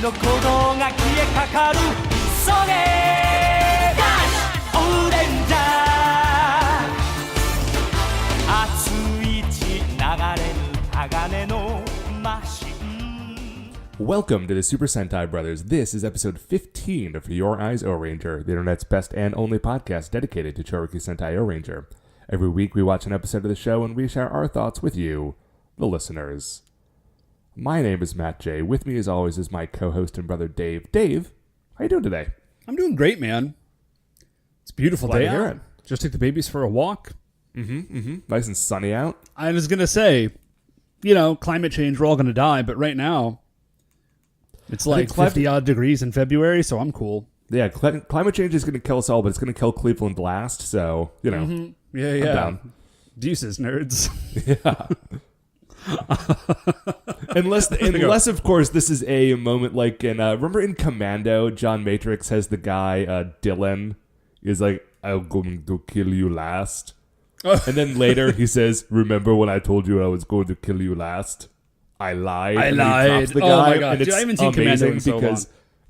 の鼓動が消えかかるそれがオレンジャー熱い血流れる鋼のマシン Welcome to the Super Sentai Brothers. This is episode 15 of Your Eyes Ohranger, the internet's best and only podcast dedicated to Chouriki Sentai Ohranger. Every week we watch an episode of the show and we share our thoughts with you, the listeners. My name is Matt J. With me as always is my co-host and brother Dave. Dave, how you doing today? I'm doing great, man. It's a beautiful Glad day to hear out. it. Just took the babies for a walk. Nice and sunny out. I was going to say, you know, climate change, we're all going to die, but right now, it's like 50-odd degrees in February, so I'm cool. Yeah, climate change is going to kill us all, but it's going to kill Cleveland last, so, you know. Yeah. I'm down. Deuces, nerds. Yeah. unless of course this is a moment like in remember in Commando, John Matrix has the guy Dylan is like, I'm going to kill you last, and then later he says, remember when I told you I was going to kill you last? I lied. I And then he lied. drops the Oh guy, my God. and it's Dude, I haven't seen Commando in so long.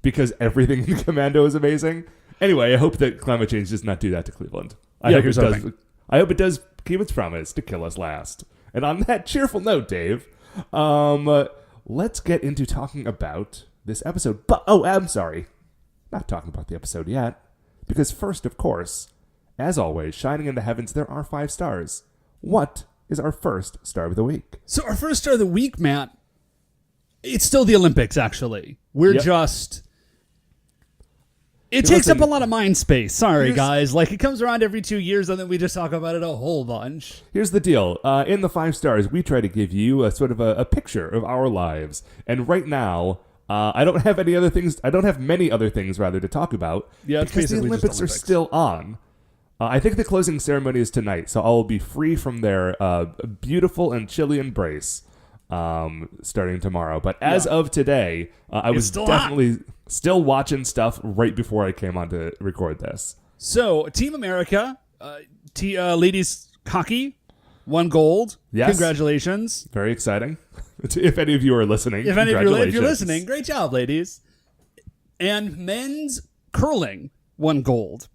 because everything in Commando is amazing. Anyway, I hope that climate change does not do that to Cleveland. I hope it does keep its promise to kill us last. And on that cheerful note, Dave, let's get into talking about this episode. But I'm sorry, not talking about the episode yet, because first, of course, as always, shining in the heavens, there are 5 stars. What is our first star of the week? So our first star of the week, Matt, it's still the Olympics, actually. We're just... It takes up a lot of mind space. Sorry, guys. Like, it comes around every 2 years, and then we just talk about it a whole bunch. Here's the deal. In the 5 stars, we try to give you a sort of a picture of our lives. And right now, I don't have any other things. I don't have many other things, rather, to talk about. Yeah, it's because the Olympics are still on. I think the closing ceremony is tonight, so I'll be free from their beautiful and chilly embrace starting tomorrow. But as of today, I was definitely still watching stuff right before I came on to record this. So, Team America, ladies hockey, won gold. Yes. Congratulations. Very exciting. If any of you are listening, if you're listening, great job, ladies. And men's curling won gold.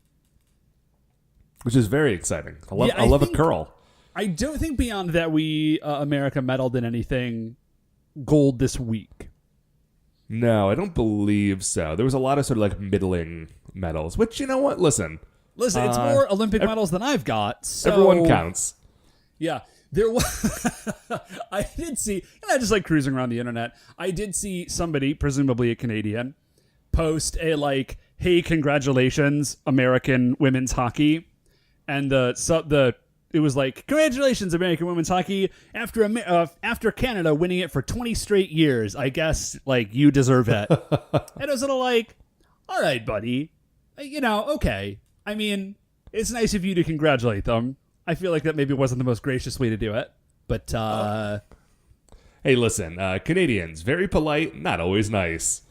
Which is very exciting. I love a curl. I don't think beyond that we, America, medaled in anything gold this week. No, I don't believe so. There was a lot of sort of like middling medals, which, you know what? Listen, it's more Olympic medals than I've got. So, everyone counts. Yeah. There was, I did see, and I just like cruising around the internet, I did see somebody, presumably a Canadian, post a like, hey, congratulations, American women's hockey. And it was like, congratulations, American women's hockey, after Canada winning it for 20 straight years. I guess, like, you deserve it. And it was sort of like, all right, buddy. You know, okay. I mean, it's nice of you to congratulate them. I feel like that maybe wasn't the most gracious way to do it. But, Hey, listen, Canadians, very polite, not always nice.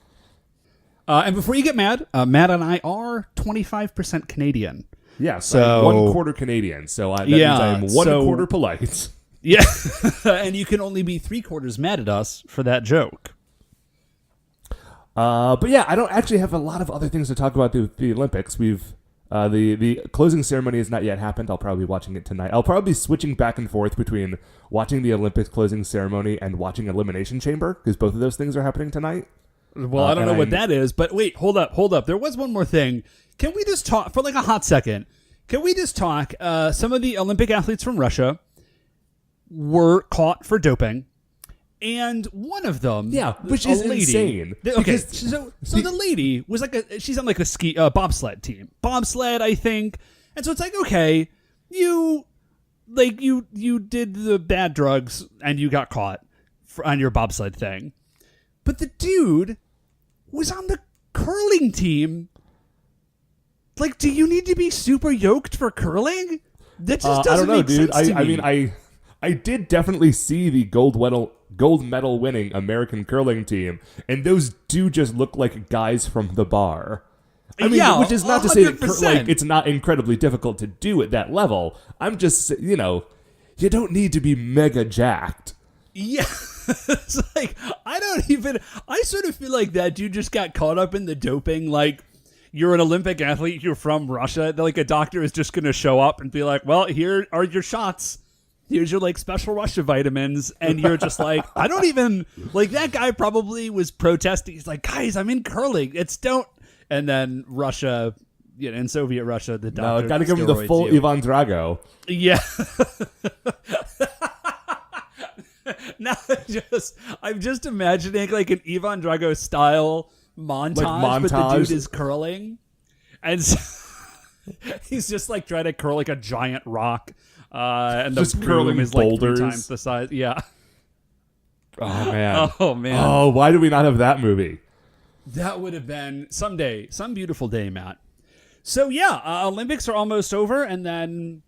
And before you get mad, Matt and I are 25% Canadian. Yeah, so I'm 1/4 Canadian, so that means I'm 1/4 polite. Yeah, and you can only be 3/4 mad at us for that joke. But yeah, I don't actually have a lot of other things to talk about the Olympics. We've the closing ceremony has not yet happened. I'll probably be watching it tonight. I'll probably be switching back and forth between watching the Olympics closing ceremony and watching Elimination Chamber, because both of those things are happening tonight. Well, I don't know what that is, but wait, hold up. There was one more thing. Can we just talk for like a hot second? Can we just talk? Some of the Olympic athletes from Russia were caught for doping, and one of them, which is insane. Okay, so the lady was like she's on like a ski bobsled team, I think, and so it's like, okay, you did the bad drugs and you got caught on your bobsled thing, but the dude was on the curling team. Like, do you need to be super yoked for curling? That just doesn't make sense to me. I mean, I did definitely see the gold medal winning American curling team, and those do just look like guys from the bar. I mean, which is not 100%. To say that it's not incredibly difficult to do at that level. I'm just, you don't need to be mega jacked. Yeah. It's like, I sort of feel like that dude just got caught up in the doping. Like, you're an Olympic athlete, you're from Russia. Like, a doctor is just going to show up and be like, well, here are your shots. Here's your, like, special Russia vitamins. And you're just like, I don't even, like, that guy probably was protesting. He's like, guys, I'm in curling. And then Russia, in Soviet Russia, the doctor. No, got to give him the full Ivan Drago. Yeah. Now I'm just imagining like an Ivan Drago style montage, but the dude is curling, and so he's just like trying to curl like a giant rock, and the just curling is boulders. Like 3 times the size. Yeah. Oh man. Oh man. Oh, why do we not have that movie? That would have been someday, some beautiful day, Matt. So yeah, Olympics are almost over, and then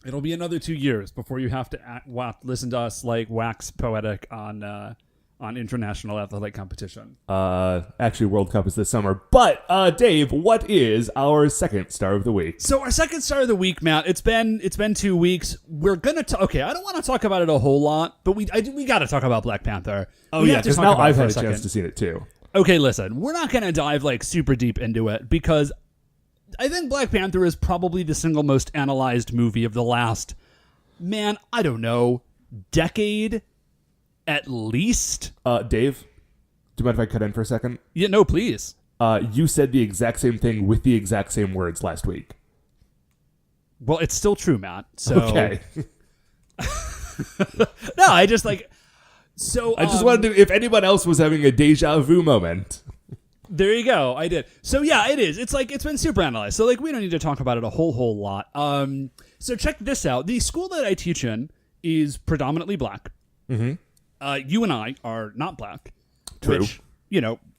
it'll be another 2 years before you have to listen to us like wax poetic on international athletic competition. Actually, World Cup is this summer. But Dave, what is our second star of the week? So our second star of the week, Matt. It's been 2 weeks. We're gonna okay. I don't want to talk about it a whole lot, but we got to talk about Black Panther. Oh yeah, because now I've had a chance to see it too. Okay, listen, we're not gonna dive like super deep into it because I think Black Panther is probably the single most analyzed movie of the last, man, I don't know, decade at least. Dave, do you mind if I cut in for a second? Yeah, no, please. You said the exact same thing with the exact same words last week. Well, it's still true, Matt. So okay. No, I just like. So I just wanted to, if anyone else was having a deja vu moment. There you go. I did. So yeah, it is. It's like it's been super analyzed. So like we don't need to talk about it a whole lot. So check this out. The school that I teach in is predominantly black. Mm-hmm. You and I are not black. True. Which,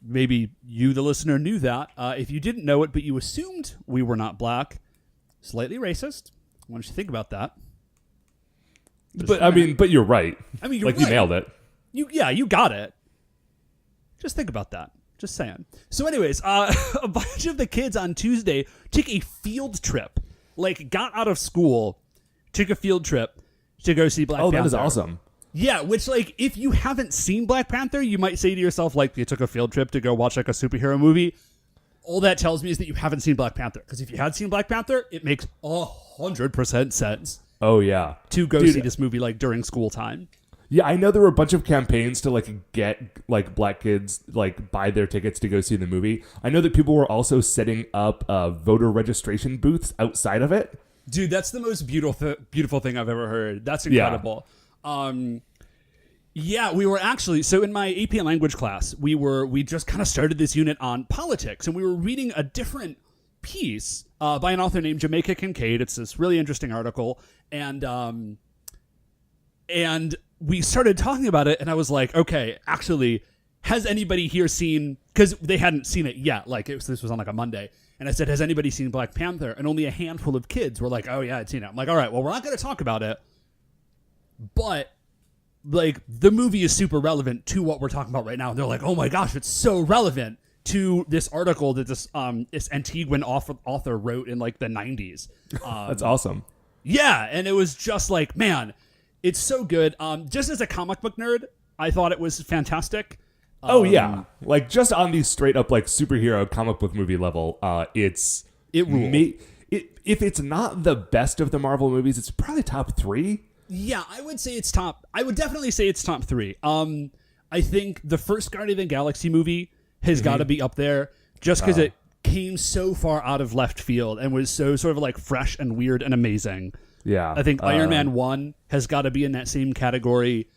maybe you, the listener, knew that. If you didn't know it, but you assumed we were not black, slightly racist. Why don't you think about that? But you're right. I mean, you're like right. You nailed it. You got it. Just think about that. Just saying. So anyways, a bunch of the kids on Tuesday took a field trip. Like, got out of school, took a field trip to go see Black Panther. Oh, that is awesome. Yeah, which, like, if you haven't seen Black Panther, you might say to yourself, like, you took a field trip to go watch, like, a superhero movie. All that tells me is that you haven't seen Black Panther. Because if you had seen Black Panther, it makes 100% sense. Oh, yeah. To go see this movie, like, during school time. Yeah, I know there were a bunch of campaigns to like get like black kids like buy their tickets to go see the movie. I know that people were also setting up voter registration booths outside of it. Dude, that's the most beautiful thing I've ever heard. That's incredible. Yeah, we were actually, so in my AP language class, we just kind of started this unit on politics, and we were reading a different piece by an author named Jamaica Kincaid. It's this really interesting article, and we started talking about it, and I was like, okay, actually, has anybody here seen, because they hadn't seen it yet, like this was on like a Monday, and I said, has anybody seen Black Panther? And only a handful of kids were like, oh yeah, I'd seen it. I'm like, all right, well, we're not going to talk about it, but like the movie is super relevant to what we're talking about right now. And they're like, oh my gosh, it's so relevant to this article that this Antiguan author wrote in like the 90s. That's awesome. Yeah, and it was just like, man, it's so good. Just as a comic book nerd, I thought it was fantastic. Oh yeah, like just on the straight up like superhero comic book movie level, it ruled. If it's not the best of the Marvel movies, it's probably top 3. Yeah, I would definitely say it's top 3. I think the first Guardian of the Galaxy movie has got to be up there just because it came so far out of left field and was so sort of like fresh and weird and amazing. Yeah, I think Iron Man 1 has got to be in that same category.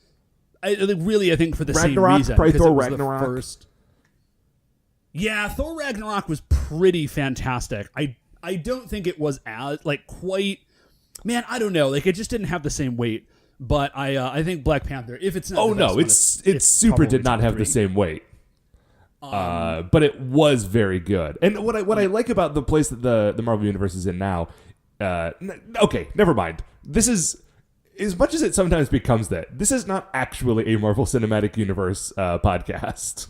I think for the same reason. Probably Thor Ragnarok. Yeah, Thor Ragnarok was pretty fantastic. I don't think it was as like quite. Man, I don't know. Like it just didn't have the same weight. But I think Black Panther, if it's not. Oh no, it super did not have the same weight. But it was very good. And what I like about the place that the Marvel Universe is in now. Okay, never mind. This is, as much as it sometimes becomes that, this is not actually a Marvel Cinematic Universe podcast.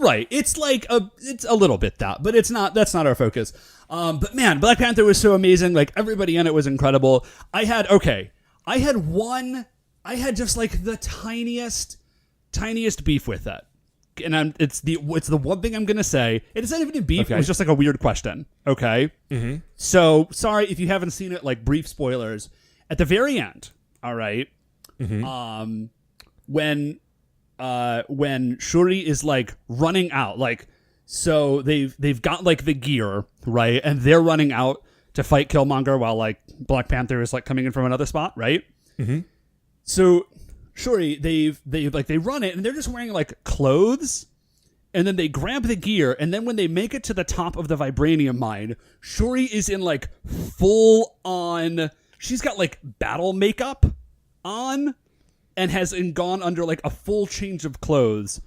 Right. It's like it's a little bit that, but that's not our focus. But man, Black Panther was so amazing. Like everybody in it was incredible. I had one I had just like the tiniest beef with it. And it's the one thing I'm going to say. It isn't even a beef. Okay. It was just like a weird question. Okay. Mm-hmm. So sorry if you haven't seen it, like brief spoilers at the very end. All right. Mm-hmm. When Chouriki is like running out, like, so they've got like the gear, right? And they're running out to fight Killmonger while like Black Panther is like coming in from another spot, right? Mm-hmm. So Chouriki, they run it and they're just wearing like clothes, and then they grab the gear, and then when they make it to the top of the vibranium mine, Chouriki is in like full on. She's got like battle makeup on, and has gone under like a full change of clothes.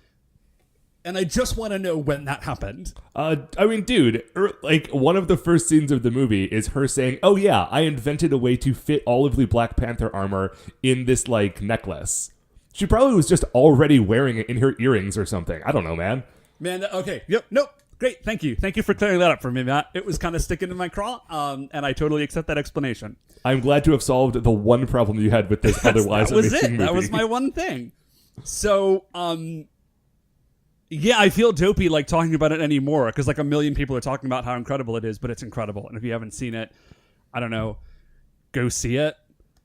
And I just want to know when that happened. I mean, dude, like one of the first scenes of the movie is her saying, "Oh yeah, I invented a way to fit all of the Black Panther armor in this like necklace." She probably was just already wearing it in her earrings or something. I don't know, man. Okay. Yep. Nope. Great. Thank you for clearing that up for me, Matt. It was kind of sticking in my craw, and I totally accept that explanation. I'm glad to have solved the one problem you had with this otherwise amazing movie. That was my one thing. So, yeah, I feel dopey like talking about it anymore because like a million people are talking about how incredible it is, but it's incredible. And if you haven't seen it, I don't know, go see it.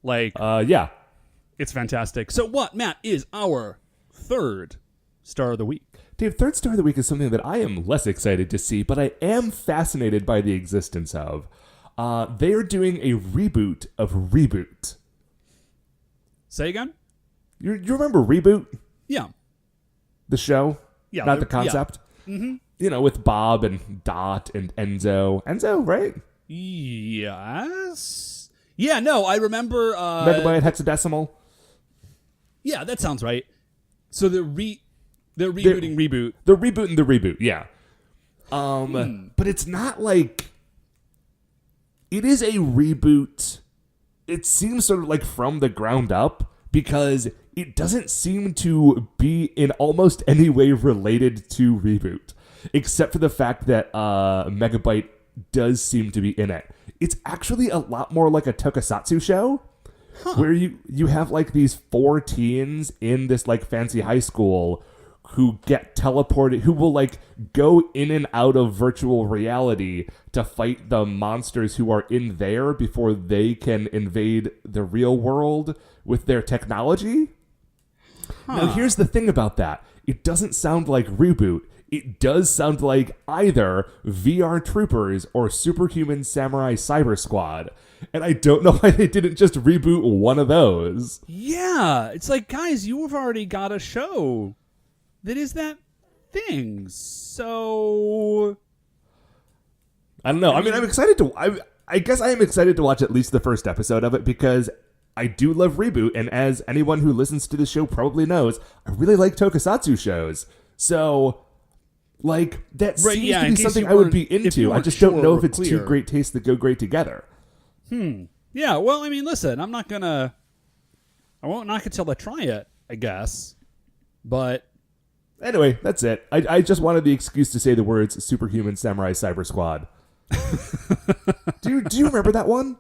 Like, yeah, it's fantastic. So what, Matt, is our third star of the week? Dave, third star of the week is something that I am less excited to see, but I am fascinated by the existence of. They are doing a reboot of Reboot. Say again? You remember Reboot? Yeah. The show? Yeah. Not the concept? Yeah. Mm-hmm. You know, with Bob and Dot and Enzo. Enzo, right? Yes. Yeah, no, I remember... Megabyte Hexadecimal? Yeah, that sounds right. So they're rebooting Reboot. They're rebooting the Reboot, yeah. But it's not like... It is a reboot. It seems sort of like from the ground up because it doesn't seem to be in almost any way related to Reboot, except for the fact that Megabyte does seem to be in it. It's actually a lot more like a tokusatsu show, where you have like these 4 teens in this like fancy high school who get teleported, who will like go in and out of virtual reality to fight the monsters who are in there before they can invade the real world with their technology. Now, here's the thing about that. It doesn't sound like Reboot. It does sound like either VR Troopers or Superhuman Samurai Cyber Squad. And I don't know why they didn't just reboot one of those. Yeah, it's like, guys, you have already got a show that is that thing. So I don't know. I mean, I'm excited to... I guess I am excited to watch at least the first episode of it because I do love Reboot, and as anyone who listens to the show probably knows, I really like tokusatsu shows. So, like, that seems to be something I would be into. I just don't know if it's two great tastes that go great together. Yeah, well, I mean, listen, I won't knock it till I try it, I guess. But anyway, that's it. I just wanted the excuse to say the words Superhuman Samurai Cyber Squad. Do you remember that one?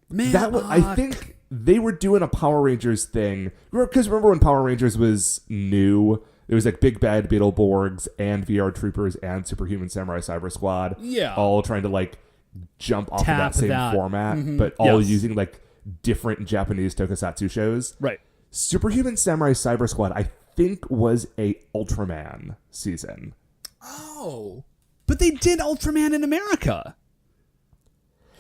Man, that one, I think they were doing a Power Rangers thing. Because remember when Power Rangers was new? There was like Big Bad Beetleborgs and VR Troopers and Superhuman Samurai Cyber Squad. Yeah. All trying to like jump off of that same format, but all using like different Japanese tokusatsu shows. Right. Superhuman Samurai Cyber Squad, I think, was a Ultraman season. Oh. But they did Ultraman in America.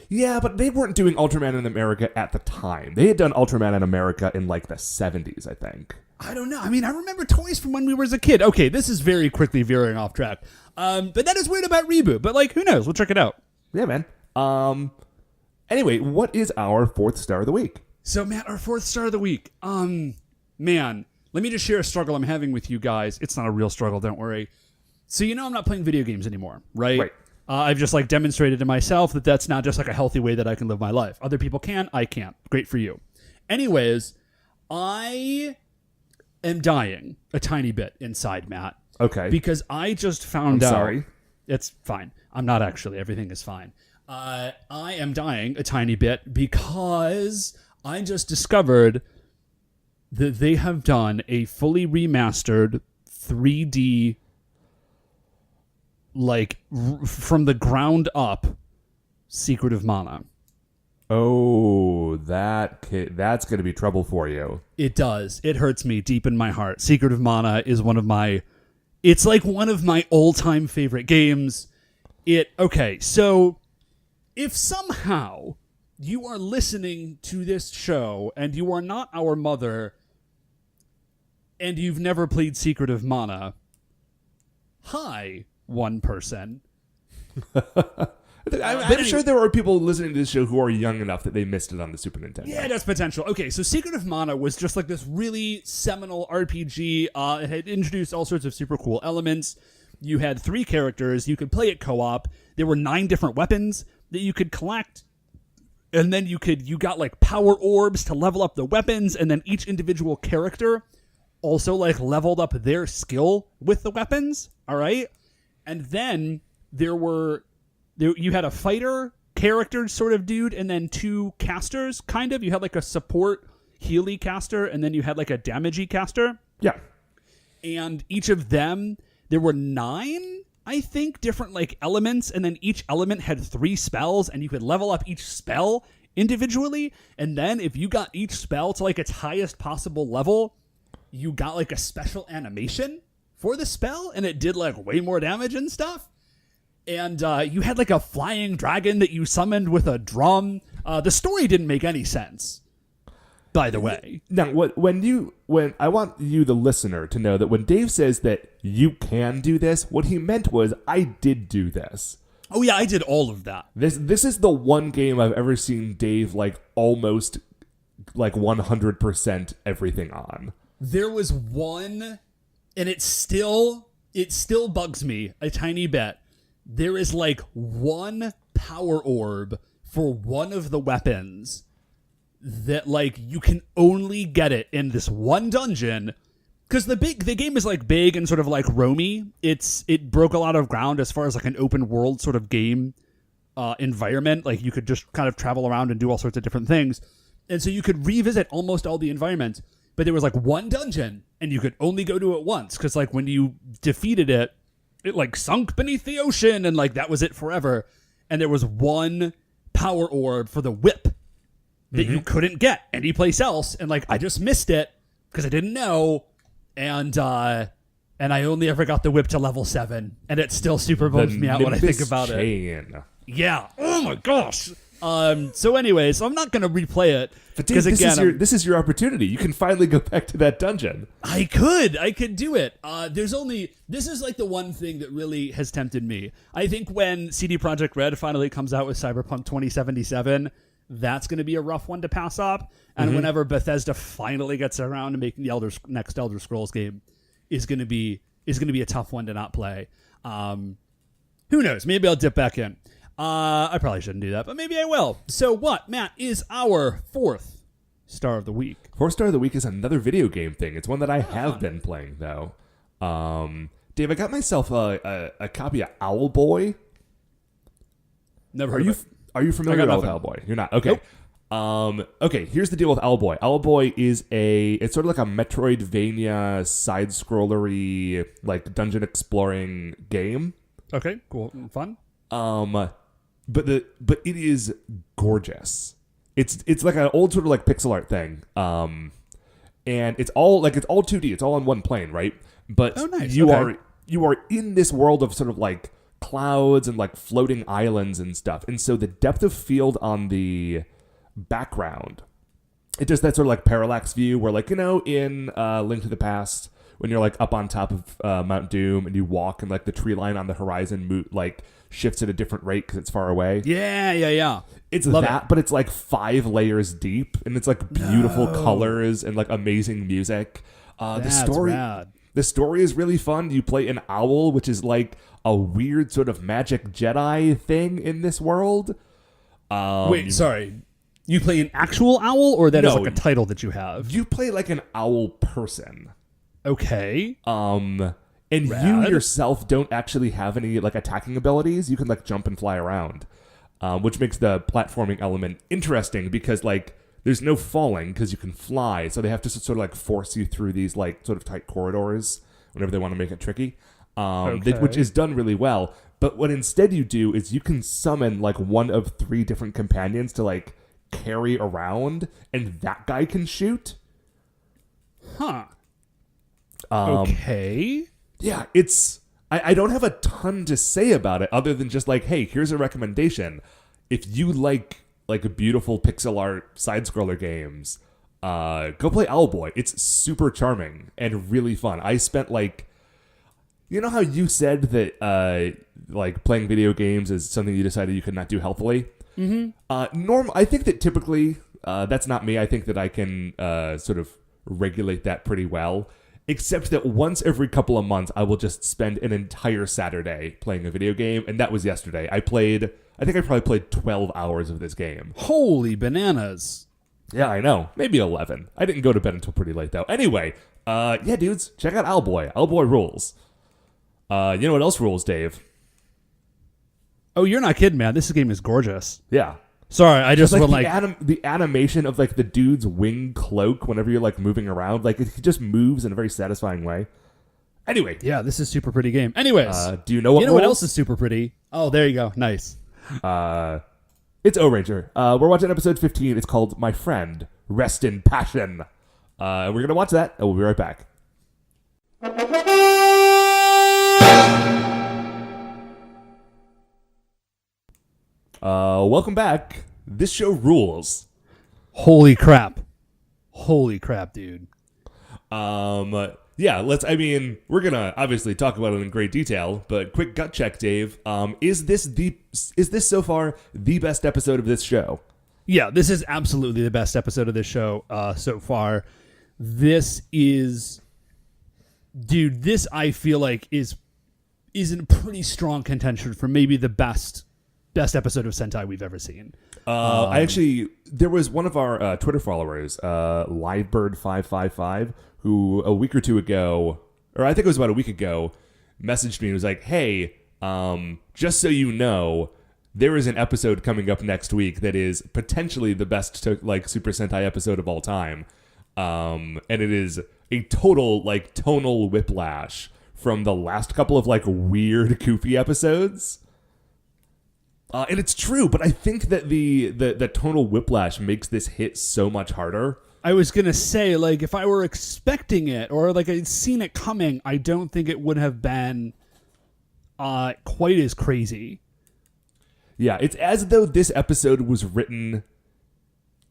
Yeah, but they weren't doing Ultraman in America at the time. They had done Ultraman in America in like the 70s, I think. I don't know. I mean, I remember toys from when we were as a kid. Okay, this is very quickly veering off track. But that is weird about Reboot. But like, who knows? We'll check it out. Yeah, man. Anyway, what is our fourth star of the week? So, Matt, our fourth star of the week. Man, let me just share a struggle I'm having with you guys. It's not a real struggle, don't worry. So, you know I'm not playing video games anymore, right? Right. I've just like demonstrated to myself that that's not just like a healthy way that I can live my life. Other people can, I can't. Great for you. Anyways, I am dying a tiny bit inside, Matt. Okay. Because I just found out. Sorry. It's fine. I'm not actually. Everything is fine. I am dying a tiny bit because I just discovered that they have done a fully remastered 3D, like, from the ground up, Secret of Mana. Oh, that's going to be trouble for you. It does. It hurts me deep in my heart. Secret of Mana is it's like one of my all-time favorite games. Okay, so if somehow you are listening to this show and you are not our mother and you've never played Secret of Mana, hi, one person. I'm sure there are people listening to this show who are young enough that they missed it on the Super Nintendo. Yeah, that's potential. Okay, so Secret of Mana was just like this really seminal RPG. It had introduced all sorts of super cool elements. You had 3 characters. You could play it co-op. There were 9 different weapons that you could collect. And then you got like power orbs to level up the weapons, and then each individual character also like leveled up their skill with the weapons. All right. And then you had a fighter character sort of dude, and then 2 casters, kind of. You had like a support Healy caster, and then you had like a damagey caster. Yeah. And each of them, there were 9, I think, different like elements, and then each element had 3 spells, and you could level up each spell individually. And then if you got each spell to like its highest possible level, you got like a special animation for the spell, and it did like way more damage and stuff. And you had like a flying dragon that you summoned with a drum. The story didn't make any sense, by the way. Now, when I want you, the listener, to know that when Dave says that you can do this, what he meant was I did do this. Oh yeah, I did all of that. This is the one game I've ever seen Dave like almost like 100% everything on. There was one, and it still bugs me a tiny bit. There is like 1 power orb for one of the weapons that like you can only get it in this one dungeon, because the game is like big and sort of like roamy. It broke a lot of ground as far as like an open world sort of game environment. Like you could just kind of travel around and do all sorts of different things, and so you could revisit almost all the environments. But there was like one dungeon, and you could only go to it once, because like when you defeated it, it like sunk beneath the ocean, and like that was it forever. And there was 1 power orb for the whip that you couldn't get anyplace else, and like I just missed it because I didn't know, and I only ever got the whip to level 7, and it still super bums me out when I think about it. Yeah. Oh my gosh. So anyways, I'm not gonna replay it. But Dave, this is your opportunity. You can finally go back to that dungeon. I could do it. This is like the one thing that really has tempted me. I think when CD Projekt Red finally comes out with Cyberpunk 2077, that's going to be a rough one to pass up. And whenever Bethesda finally gets around to making the next Elder Scrolls game, is going to be a tough one to not play. Who knows? Maybe I'll dip back in. I probably shouldn't do that, but maybe I will. So what, Matt, is our 4th star of the week? 4th star of the week is another video game thing. It's one that I have been playing, though. Dave, I got myself a copy of Owlboy. Never heard of it. Are you familiar with Owlboy? You're not? Okay. Nope. Okay, here's the deal with Owlboy. Owlboy is it's sort of like a Metroidvania side-scrollery, like dungeon exploring game. Okay, cool. Fun. But it is gorgeous. It's like an old sort of like pixel art thing. And it's all 2D. It's all on one plane, right? But nice. you are in this world of sort of like clouds and like floating islands and stuff. And so the depth of field on the background, it does that sort of like parallax view where, like, in Link to the Past, when you're like up on top of Mount Doom and you walk and like the tree line on the horizon like shifts at a different rate because it's far away. Yeah. It's but it's like 5 layers deep, and it's like beautiful colors and like amazing music. The story is really fun. You play an owl, which is like a weird sort of magic Jedi thing in this world. Wait, sorry. You play an actual owl, or that is like a title that you have? You play like an owl person. Okay. And you yourself don't actually have any like attacking abilities. You can like jump and fly around, which makes the platforming element interesting because like there's no falling because you can fly, so they have to sort of like force you through these like sort of tight corridors whenever they want to make it tricky, which is done really well. But what instead you do is you can summon like one of 3 different companions to like carry around, and that guy can shoot. Huh. Okay. Yeah, it's... I don't have a ton to say about it other than just like, hey, here's a recommendation. If you like beautiful pixel art side-scroller games, go play Owlboy. It's super charming and really fun. I spent like... You know how you said that like playing video games is something you decided you could not do healthily? Mm-hmm. I think that typically, that's not me. I think that I can sort of regulate that pretty well. Except that once every couple of months, I will just spend an entire Saturday playing a video game, and that was yesterday. I think I probably played 12 hours of this game. Holy bananas. Yeah, I know. Maybe 11. I didn't go to bed until pretty late, though. Anyway, yeah, dudes, check out Owlboy. Owlboy rules. You know what else rules, Dave? Oh, you're not kidding, man. This game is gorgeous. Yeah. Sorry, I just went the animation of like the dude's wing cloak whenever you're like moving around, like it just moves in a very satisfying way. Anyway, yeah, this is a super pretty game. Anyways, do you know what? What else is super pretty? Oh, there you go. Nice. It's Ohranger. We're watching episode 15. It's called My Friend, Rest in Passion. We're gonna watch that, and we'll be right back. Welcome back. This show rules. Holy crap, dude. Yeah, we're gonna obviously talk about it in great detail, but quick gut check, Dave. Is this so far the best episode of this show? Yeah, this is absolutely the best episode of this show so far. This is, dude, this I feel like is in pretty strong contention for maybe the best episode of Sentai we've ever seen. There was one of our Twitter followers, Livebird555, who a week or two ago, or I think it was about a week ago, messaged me and was like, hey, just so you know, there is an episode coming up next week that is potentially the best Super Sentai episode of all time. And it is a total tonal whiplash from the last couple of weird, goofy episodes. And it's true, but I think that the tonal whiplash makes this hit so much harder. I was going to say, if I were expecting it or I'd seen it coming, I don't think it would have been quite as crazy. Yeah, it's as though this episode was written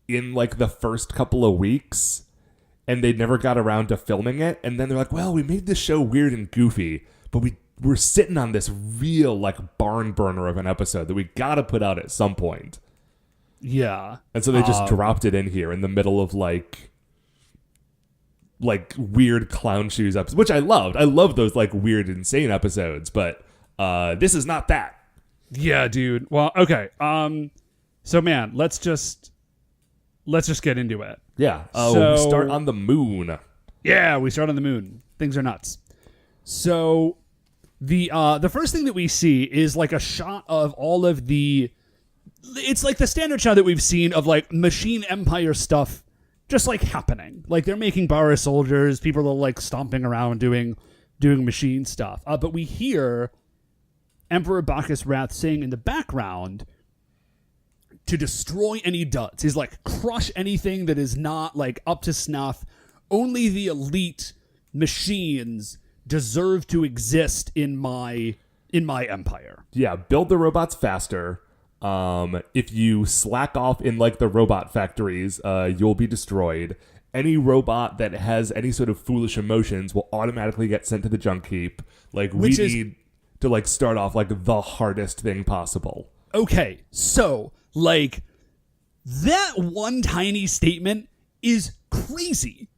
in the first couple of weeks and they never got around to filming it. And then they're like, well, we made this show weird and goofy, but we're sitting on this real barn burner of an episode that we got to put out at some point. Yeah. And so they just dropped it in here in the middle of weird clown shoes episodes, which I loved. I love those weird, insane episodes, but this is not that. Yeah, dude. Well, okay. So man, let's just get into it. Yeah. We start on the moon. Yeah, we start on the moon. Things are nuts. So the first thing that we see is a shot of all of the... It's the standard shot that we've seen of Machine Empire stuff just happening. They're making Bara soldiers, people are stomping around doing machine stuff. But we hear Emperor Bacchus Wrath saying in the background to destroy any duds. He's crush anything that is not up to snuff. Only the elite machines deserve to exist in my empire. Yeah, build the robots faster. If you slack off in the robot factories, you'll be destroyed. Any robot that has any sort of foolish emotions will automatically get sent to the junk heap. We need to start off the hardest thing possible. Okay, so that one tiny statement is crazy.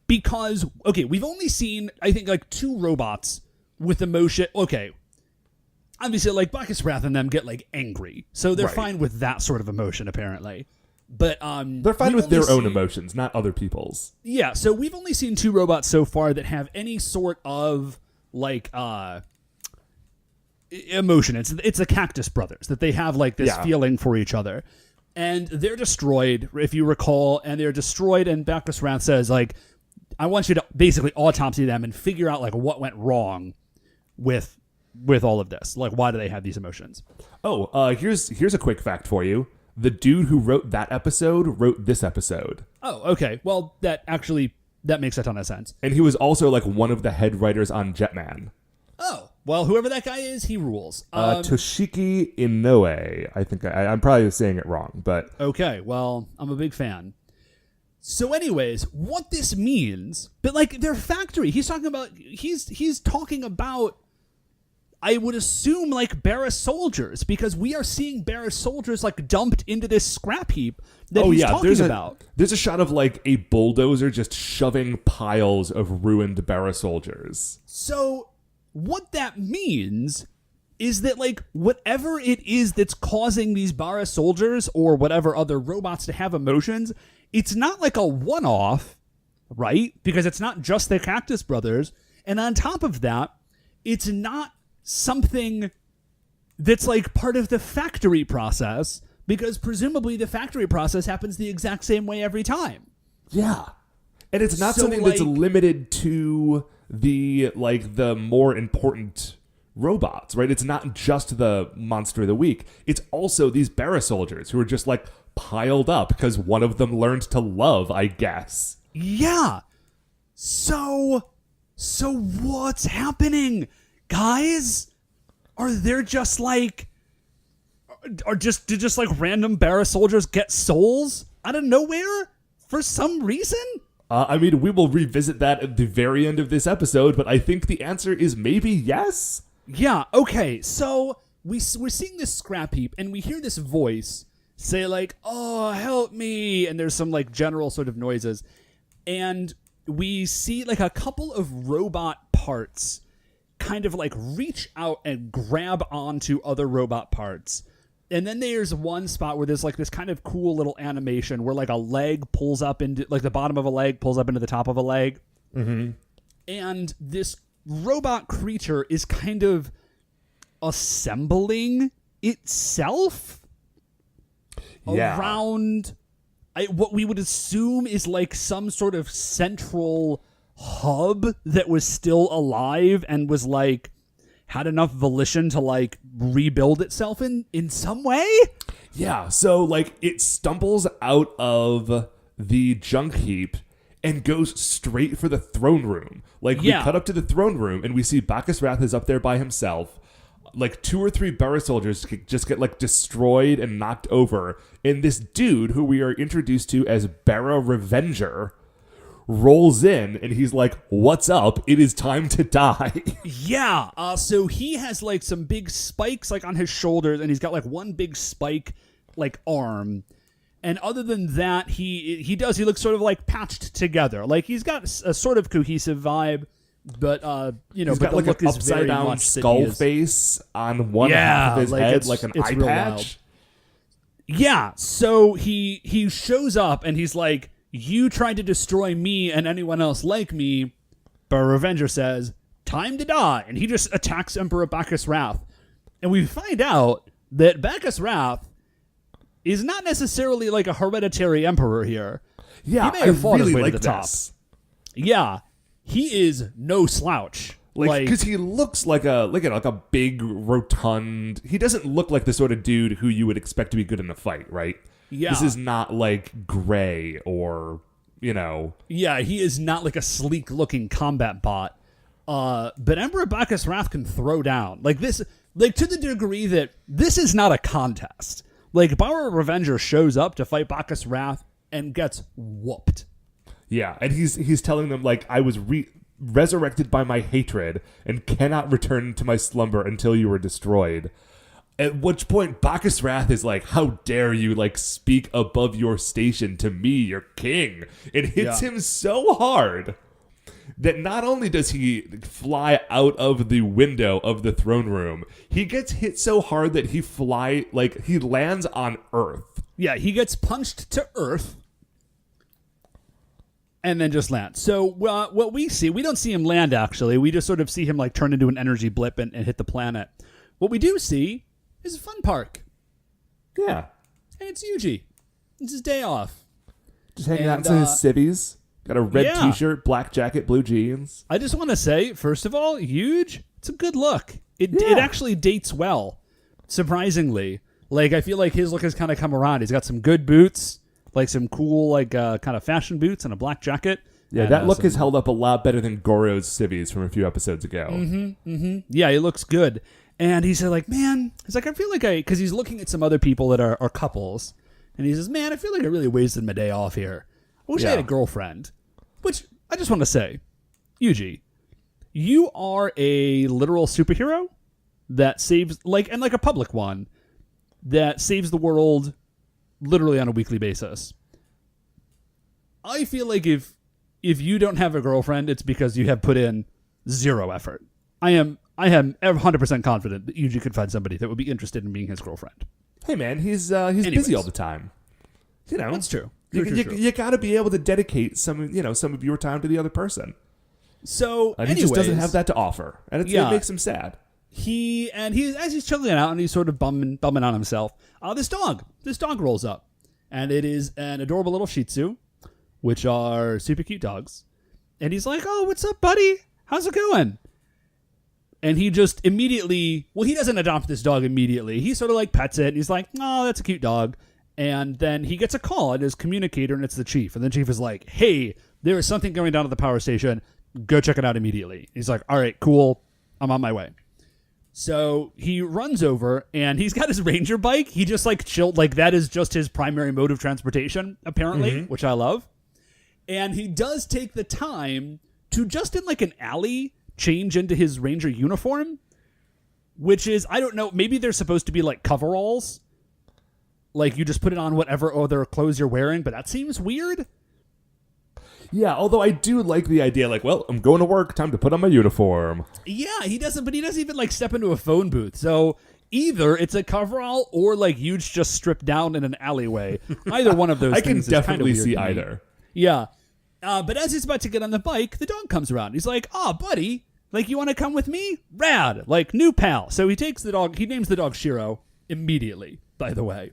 Because, okay, we've only seen, I think, 2 robots with emotion. Okay, obviously, Bacchus Wrath and them get, angry. So they're fine with that sort of emotion, apparently. But, they're fine with their own emotions, not other people's. Yeah, so we've only seen 2 robots so far that have any sort of, emotion. It's the Cactus Brothers, that they have, this feeling for each other. And they're destroyed, if you recall, and they're destroyed, and Bacchus Wrath says, like, I want you to basically autopsy them and figure out, like, what went wrong with all of this. Like, why do they have these emotions? Oh, here's a quick fact for you. The dude who wrote that episode wrote this episode. Oh, okay. Well, that makes a ton of sense. And he was also, like, one of the head writers on Jetman. Oh, well, whoever that guy is, he rules. Toshiki Inoue. I think I'm probably saying it wrong, but... Okay, well, I'm a big fan. So anyways, what this means, but like their factory, he's talking about, I would assume like Barra soldiers, because we are seeing Barra soldiers like dumped into this scrap heap that he's talking about. There's a shot of like a bulldozer just shoving piles of ruined Barra soldiers. So what that means is that like whatever it is that's causing these Barra soldiers or whatever other robots to have emotions, it's not like a one-off, right? Because it's not just the Cactus Brothers. And on top of that, it's not something that's like part of the factory process, because presumably the factory process happens the exact same way every time. Yeah. And it's not something that's limited to the more important robots, right? It's not just the monster of the week. It's also these Barra soldiers who are just like piled up because one of them learned to love, I guess. Yeah. So what's happening? Guys, are there just like random Barra soldiers get souls out of nowhere for some reason? I mean, we will revisit that at the very end of this episode, but I think the answer is maybe yes. Yeah, okay, so we're seeing this scrap heap, and we hear this voice say, like, oh, help me, and there's some, like, general sort of noises, and we see, like, a couple of robot parts kind of, like, reach out and grab onto other robot parts, and then there's one spot where there's, like, this kind of cool little animation where, like, a leg pulls up into, like, the bottom of a leg pulls up into the top of a leg, and this robot creature is kind of assembling itself around what we would assume is like some sort of central hub that was still alive and was like had enough volition to like rebuild itself in some way. Yeah, so like it stumbles out of the junk heap and goes straight for the throne room. Like, we cut up to the throne room, and we see Bacchus Wrath is up there by himself. Like, 2 or 3 Barra soldiers just get, like, destroyed and knocked over. And this dude, who we are introduced to as Barra Revenger, rolls in, and he's like, what's up? It is time to die. Yeah, so he has, like, some big spikes, like, on his shoulders, and he's got, like, one big spike, like, arm. And other than that, he looks sort of like patched together. Like he's got a sort of cohesive vibe, but he's got like an upside down skull face on one half of his head, like an eye patch. Wild. Yeah, so he shows up and he's like, "You tried to destroy me and anyone else like me." But Revenger says, "Time to die," and he just attacks Emperor Bacchus Wrath, and we find out that Bacchus Wrath is not necessarily like a hereditary emperor here. Yeah, he may have fought his way like to the top. Yeah, he is no slouch. Like, because he looks like a big rotund. He doesn't look like the sort of dude who you would expect to be good in a fight, right? Yeah, this is not like Gray or Yeah, he is not like a sleek-looking combat bot. But Emperor Bacchus Wrath can throw down like this, like to the degree that this is not a contest. Like, Barra Revenger shows up to fight Bacchus Wrath and gets whooped. Yeah, and he's telling them, like, I was resurrected by my hatred and cannot return to my slumber until you were destroyed. At which point, Bacchus Wrath is like, how dare you, like, speak above your station to me, your king. It hits him so hard that not only does he fly out of the window of the throne room, he gets hit so hard that he lands on Earth. Yeah, he gets punched to Earth and then just lands. So what we see, we don't see him land, actually. We just sort of see him like turn into an energy blip and hit the planet. What we do see is a fun park. Yeah. And it's Yuji. It's his day off. Just hanging out in his civvies. Got a red T-shirt, black jacket, blue jeans. I just want to say, first of all, huge. It's a good look. It actually dates well, surprisingly. Like, I feel like his look has kind of come around. He's got some good boots, like some cool, like, kind of fashion boots and a black jacket. Yeah, that look has held up a lot better than Goryo's civvies from a few episodes ago. Yeah, he looks good. And he said, like, man, he's like, I feel like because he's looking at some other people that are couples. And he says, man, I feel like I really wasted my day off here. I wish I had a girlfriend. Which, I just want to say, Yuji, you are a literal superhero that saves, and like a public one, that saves the world literally on a weekly basis. I feel like if you don't have a girlfriend, it's because you have put in zero effort. I am 100% confident that Yuji could find somebody that would be interested in being his girlfriend. Hey man, he's busy all the time. You know, that's true. You got to be able to dedicate some of your time to the other person. So, and he just doesn't have that to offer, and it makes him sad. He as he's chilling out and he's sort of bumming on himself. This dog rolls up, and it is an adorable little Shih Tzu, which are super cute dogs. And he's like, "Oh, what's up, buddy? How's it going?" And he just immediately, he doesn't adopt this dog immediately. He sort of like pets it. And he's like, "Oh, that's a cute dog." And then he gets a call on his communicator, and it's the chief. And the chief is like, "Hey, there is something going down at the power station. Go check it out immediately." He's like, "All right, cool. I'm on my way." So he runs over, and he's got his Ranger bike. He just like chilled, like that is just his primary mode of transportation, apparently, which I love. And he does take the time to just in like an alley change into his Ranger uniform, which is, I don't know, maybe they're supposed to be like coveralls. Like, you just put it on whatever other clothes you're wearing, but that seems weird. Yeah, although I do like the idea, like, well, I'm going to work, time to put on my uniform. Yeah, he doesn't even, like, step into a phone booth. So, either it's a coverall or, like, Huge just stripped down in an alleyway. Either one of those things is kind of weird. I can definitely see either. Yeah. But as he's about to get on the bike, the dog comes around. He's like, "Oh, buddy, like, you want to come with me? Rad. Like, new pal." So he takes the dog, he names the dog Shiro immediately, by the way.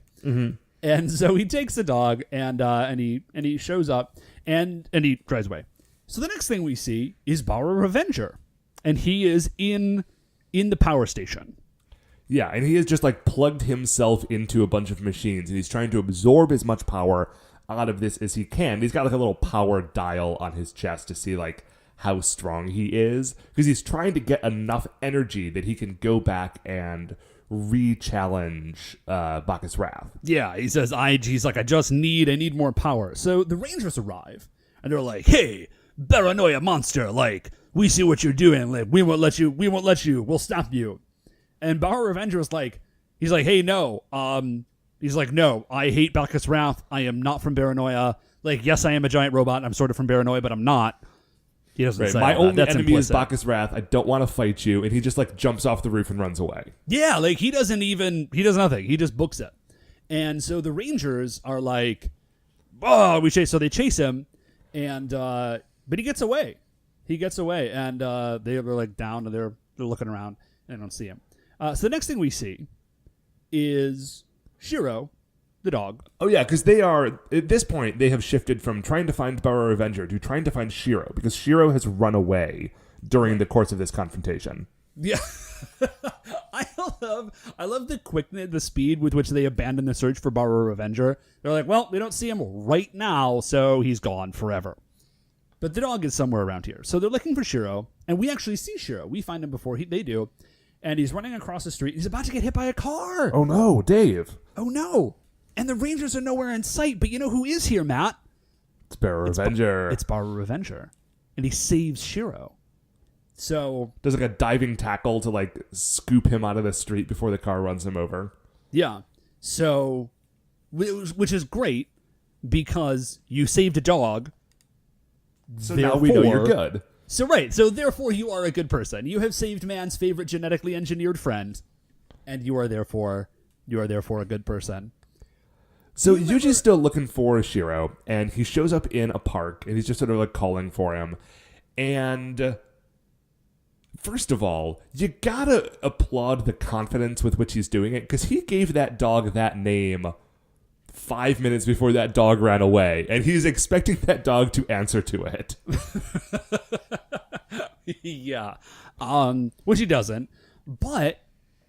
And so he takes the dog and he shows up and he drives away. So the next thing we see is Bauer Revenger, and he is in the power station. Yeah, and he has just like plugged himself into a bunch of machines, and he's trying to absorb as much power out of this as he can. He's got like a little power dial on his chest to see like how strong he is, because he's trying to get enough energy that he can go back and re-challenge Bacchus Wrath. Yeah, he says, I need more power. So the Rangers arrive, and they're like, "Hey, paranoia monster, like, we see what you're doing, like, we won't let you, we'll stop you." And Bauer Revenger is like, he's like, "Hey, no, he's like, no, I hate Bacchus Wrath, I am not from Paranoia, like, yes, I am a giant robot, I'm sort of from Paranoia, but I'm not." He doesn't say my only That's enemy implicit. is Bacchus Wrath. I don't want to fight you. And he just like jumps off the roof and runs away. Yeah, like he does nothing. He just books it. And so the Rangers are like, "Oh, so they chase him, and but he gets away. And they're like down and they're looking around and they don't see him. So the next thing we see is Shiro, the dog. Oh yeah, because they are, at this point, they have shifted from trying to find Bauer Avenger to trying to find Shiro, because Shiro has run away during the course of this confrontation. Yeah. I love the quickness, the speed with which they abandon the search for Bauer Avenger. They're like, "Well, we don't see him right now, so he's gone forever." But the dog is somewhere around here. So they're looking for Shiro, and we actually see Shiro. We find him before they do, and he's running across the street. He's about to get hit by a car. Oh no, Dave. Oh no. And the Rangers are nowhere in sight, but you know who is here, Matt? It's Bauer Avenger. It's Bauer Avenger. And he saves Shiro. So does like a diving tackle to like scoop him out of the street before the car runs him over. Yeah. So, which is great because you saved a dog. So now we know you're good. So right. So therefore you are a good person. You have saved man's favorite genetically engineered friend, and you are therefore a good person. So Yuji's still looking for Shiro, and he shows up in a park, and he's just sort of like calling for him. And first of all, you gotta applaud the confidence with which he's doing it, because he gave that dog that name 5 minutes before that dog ran away, and he's expecting that dog to answer to it. Yeah. Which he doesn't. But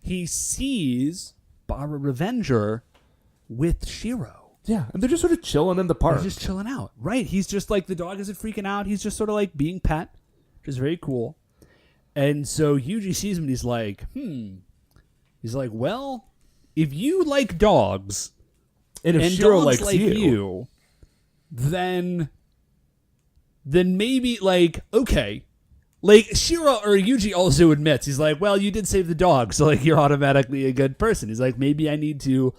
he sees Bara Revenger with Shiro. Yeah, and they're just sort of chilling in the park. They're just chilling out. Right. He's just like, the dog isn't freaking out. He's just sort of like being pet, which is very cool. And so Yuji sees him and he's like, He's like, well, if you like dogs and if and Shiro dogs likes like you, then maybe, like, okay. Like, Shiro or Yuji also admits, he's like, well, you did save the dog, so, like, you're automatically a good person. He's like, maybe I need to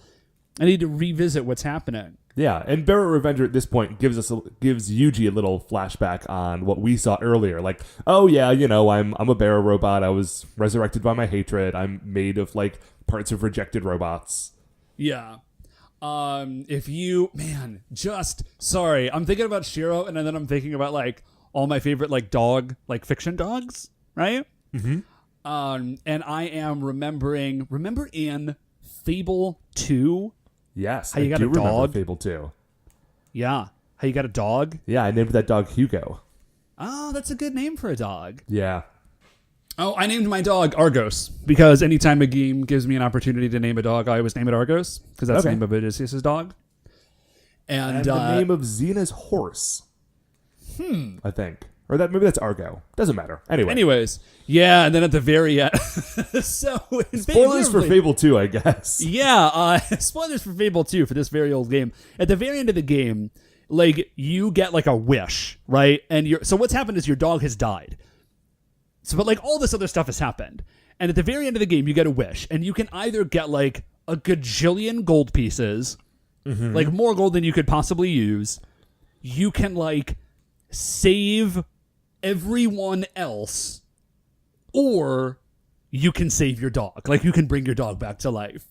revisit what's happening. Yeah, and Bara Revenger at this point gives Yuji a little flashback on what we saw earlier. Like, oh yeah, you know, I'm a Bara robot. I was resurrected by my hatred. I'm made of like parts of rejected robots. Yeah. I'm thinking about Shiro, and then I'm thinking about like all my favorite like dog, like fiction dogs, right? Mm-hmm. And I am remember in Fable 2? Yes, how you got do a dog? Remember Fable 2. Yeah. How you got a dog? Yeah, I named that dog Hugo. Oh, that's a good name for a dog. Yeah. Oh, I named my dog Argos because anytime a game gives me an opportunity to name a dog, I always name it Argos because that's the name of Odysseus' dog. And the name of Xena's horse. I think. Or maybe that's Argo. Doesn't matter. Anyways, yeah, and then at the very end... Spoilers for Fable 2, I guess. Yeah, spoilers for Fable 2 for this very old game. At the very end of the game, like, you get, like, a wish, right? And so what's happened is your dog has died. So, but, like, all this other stuff has happened. And at the very end of the game, you get a wish. And you can either get, like, a gajillion gold pieces, like, more gold than you could possibly use. You can, like, save everyone else, or you can save your dog. Like, you can bring your dog back to life.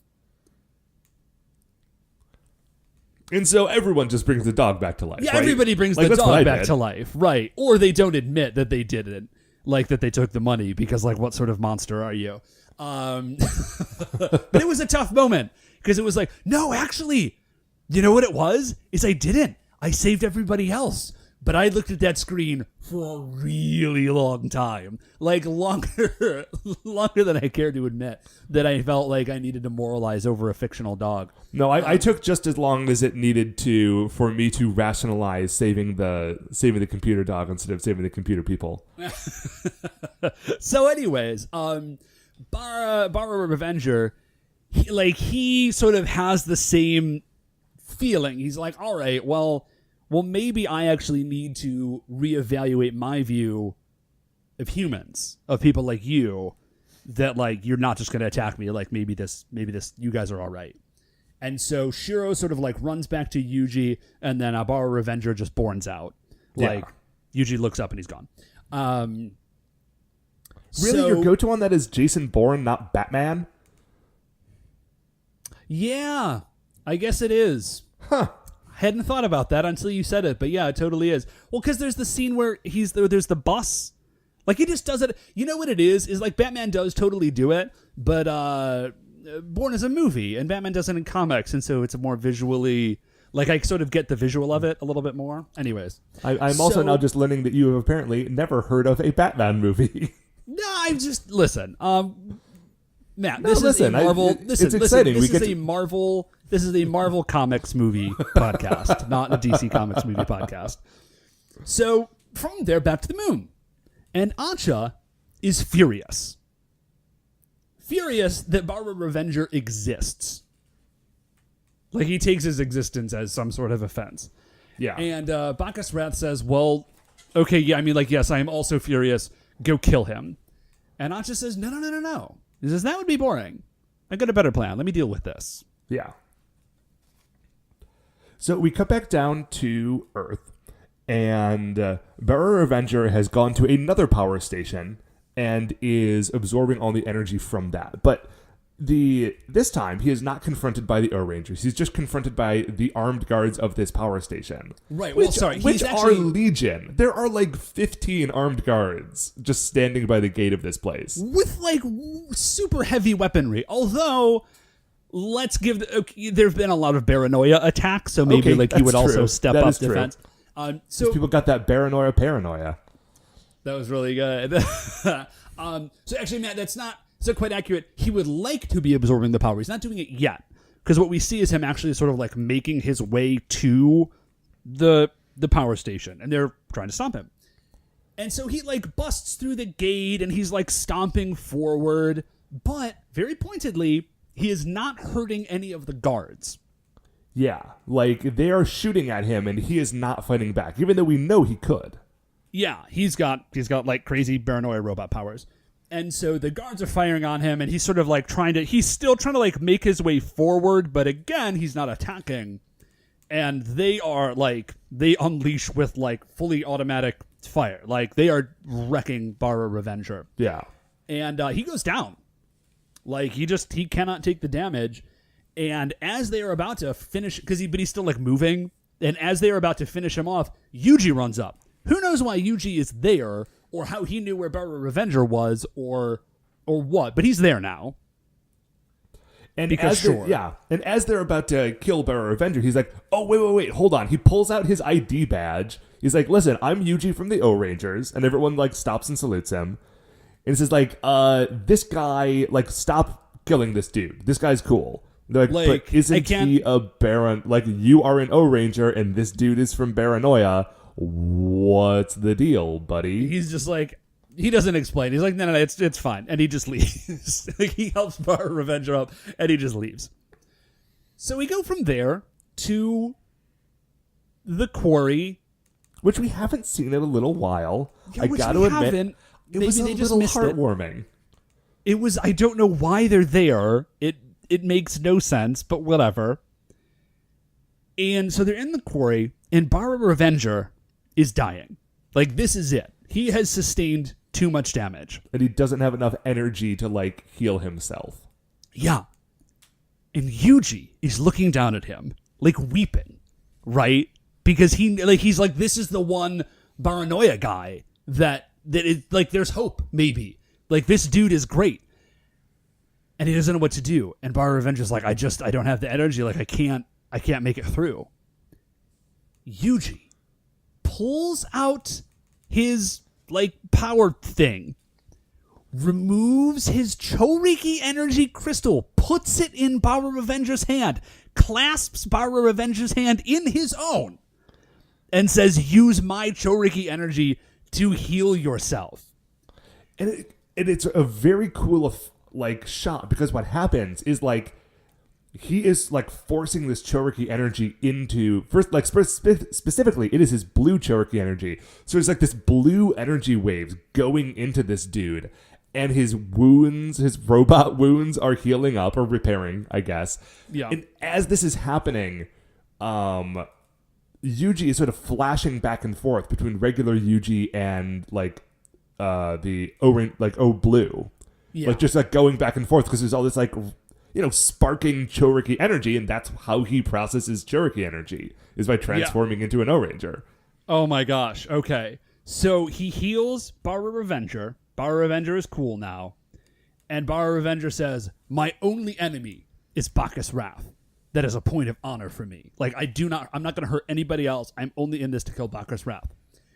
And so everyone just brings the dog back to life. Yeah, right? everybody brings the dog back to life, right? Or they don't admit that they did it, like that they took the money, because like, what sort of monster are you? But it was a tough moment because it was like, no, actually, you know what it was? Is I didn't. I saved everybody else. But I looked at that screen for a really long time. Like, longer than I care to admit, that I felt like I needed to moralize over a fictional dog. No, I took just as long as it needed for me to rationalize saving the computer dog instead of saving the computer people. So anyways, Bara Revenger, he sort of has the same feeling. He's like, all right, well, maybe I actually need to reevaluate my view of humans, of people like you, that like, you're not just going to attack me. Like, maybe this, you guys are all right. And so Shiro sort of like runs back to Yuji, and then Bara Revenger just borns out. Like, Yuji looks up and he's gone. Really, your go-to on that is Jason Bourne, not Batman? Yeah, I guess it is. Huh. Hadn't thought about that until you said it, but yeah, it totally is. Well, because there's the scene where there's the bus. Like, he just does it. You know what it is like Batman does totally do it, but Bourne is a movie, and Batman does it in comics, and so it's a more visually... Like, I sort of get the visual of it a little bit more. Anyways. I'm also now just learning that you have apparently never heard of a Batman movie. No, I'm just... Listen, Matt, this is a Marvel... It's exciting. This is a Marvel Comics movie podcast, not a DC Comics movie podcast. So, from there, back to the moon. And Acha is furious. Furious that Bara Revenger exists. Like, he takes his existence as some sort of offense. Yeah. And Bacchus Wrath says, well, okay, yeah, I mean, like, yes, I am also furious. Go kill him. And Acha says, no. He says, that would be boring. I got a better plan. Let me deal with this. Yeah. So we cut back down to Earth, and Bara Revenger has gone to another power station and is absorbing all the energy from that. But this time, he is not confronted by the Ohrangers. He's just confronted by the armed guards of this power station. Right, Which are legion. There are like 15 armed guards just standing by the gate of this place. With like super heavy weaponry. Although, let's give. There've been a lot of paranoia attacks, so maybe he would also step up defense. So people got that paranoia. That was really good. So actually, Matt, that's not quite accurate. He would like to be absorbing the power. He's not doing it yet, because what we see is him actually sort of like making his way to the power station, and they're trying to stop him. And so he like busts through the gate, and he's like stomping forward, but very pointedly, he is not hurting any of the guards. Yeah, like they are shooting at him, and he is not fighting back, even though we know he could. Yeah, he's got like crazy paranoia robot powers. And so the guards are firing on him, and he's sort of like he's still trying to like make his way forward, but again, he's not attacking. And they are like, they unleash with like fully automatic fire. Like they are wrecking Bara Revenger. Yeah. And he goes down. Like he cannot take the damage. And as they are about to finish, but he's still like moving. And as they are about to finish him off, Yuji runs up. Who knows why Yuji is there, or how he knew where Bara Revenger was, or what? But he's there now. And and as they're about to kill Bara Revenger, he's like, "Oh wait, hold on!" He pulls out his ID badge. He's like, "Listen, I'm Yuji from the Ohrangers," and everyone like stops and salutes him. And he says like, "This guy, like, stop killing this dude. This guy's cool." They're like, "But isn't he a Baron? Like, you are an Ohranger, and this dude is from Baranoia. What's the deal, buddy?" He's just like, he doesn't explain. He's like, no, it's fine. And he just leaves. Like, he helps Bara Revenger up, and he just leaves. So we go from there to the quarry, which we haven't seen in a little while. Yeah, I got to admit, it was a little heartwarming. It was, I don't know why they're there. It makes no sense, but whatever. And so they're in the quarry, and Bara Revenger is dying. Like, this is it. He has sustained too much damage. And he doesn't have enough energy to, like, heal himself. Yeah. And Yuji is looking down at him, like, weeping, right? Because he's like, this is the one Baranoia guy that is, like, there's hope, maybe. Like, this dude is great. And he doesn't know what to do. And Bara Revenger's like, I don't have the energy. Like, I can't make it through. Yuji pulls out his, like, power thing, removes his Chouriki energy crystal, puts it in Bara Revenger's hand, clasps Bara Revenger's hand in his own, and says, use my Chouriki energy to heal yourself. And it's a very cool, like, shot, because what happens is, like, he is, like, forcing this Chouriki energy into... First, like, specifically, it is his blue Chouriki energy. So there's, like, this blue energy waves going into this dude. And his wounds, his robot wounds, are healing up, or repairing, I guess. Yeah. And as this is happening, Yuji is sort of flashing back and forth between regular Yuji and, like, the O-Blue. Yeah. Like, just, like, going back and forth, because there's all this, like... sparking Chouriki energy, and that's how he processes Chouriki energy, is by transforming into an Ohranger. Oh my gosh, okay. So he heals Bara Revenger. Bara Revenger is cool now. And Bara Revenger says, my only enemy is Bacchus Wrath. That is a point of honor for me. Like, I'm not going to hurt anybody else. I'm only in this to kill Bacchus Wrath.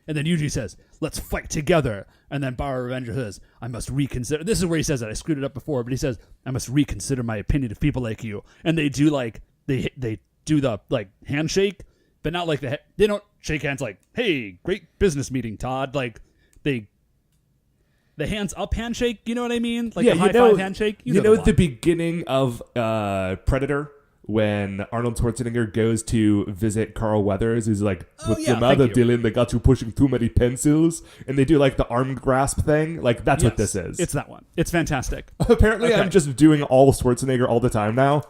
And then Yuji says, let's fight together. And then Bara Revenger says, I must reconsider. This is where he says that. I screwed it up before, but he says, I must reconsider my opinion of people like you. And they do, like, they do the, like, handshake, but not like they don't shake hands like, hey, great business meeting, Todd. Like, the hands up handshake, you know what I mean? Like, the high five handshake. You know, at the beginning of Predator, when Arnold Schwarzenegger goes to visit Carl Weathers, he's like, what's the matter, Dylan? They got you pushing too many pencils. And they do, like, the arm grasp thing. Like, that's what this is. It's that one. It's fantastic. Apparently, okay. I'm just doing all Schwarzenegger all the time now.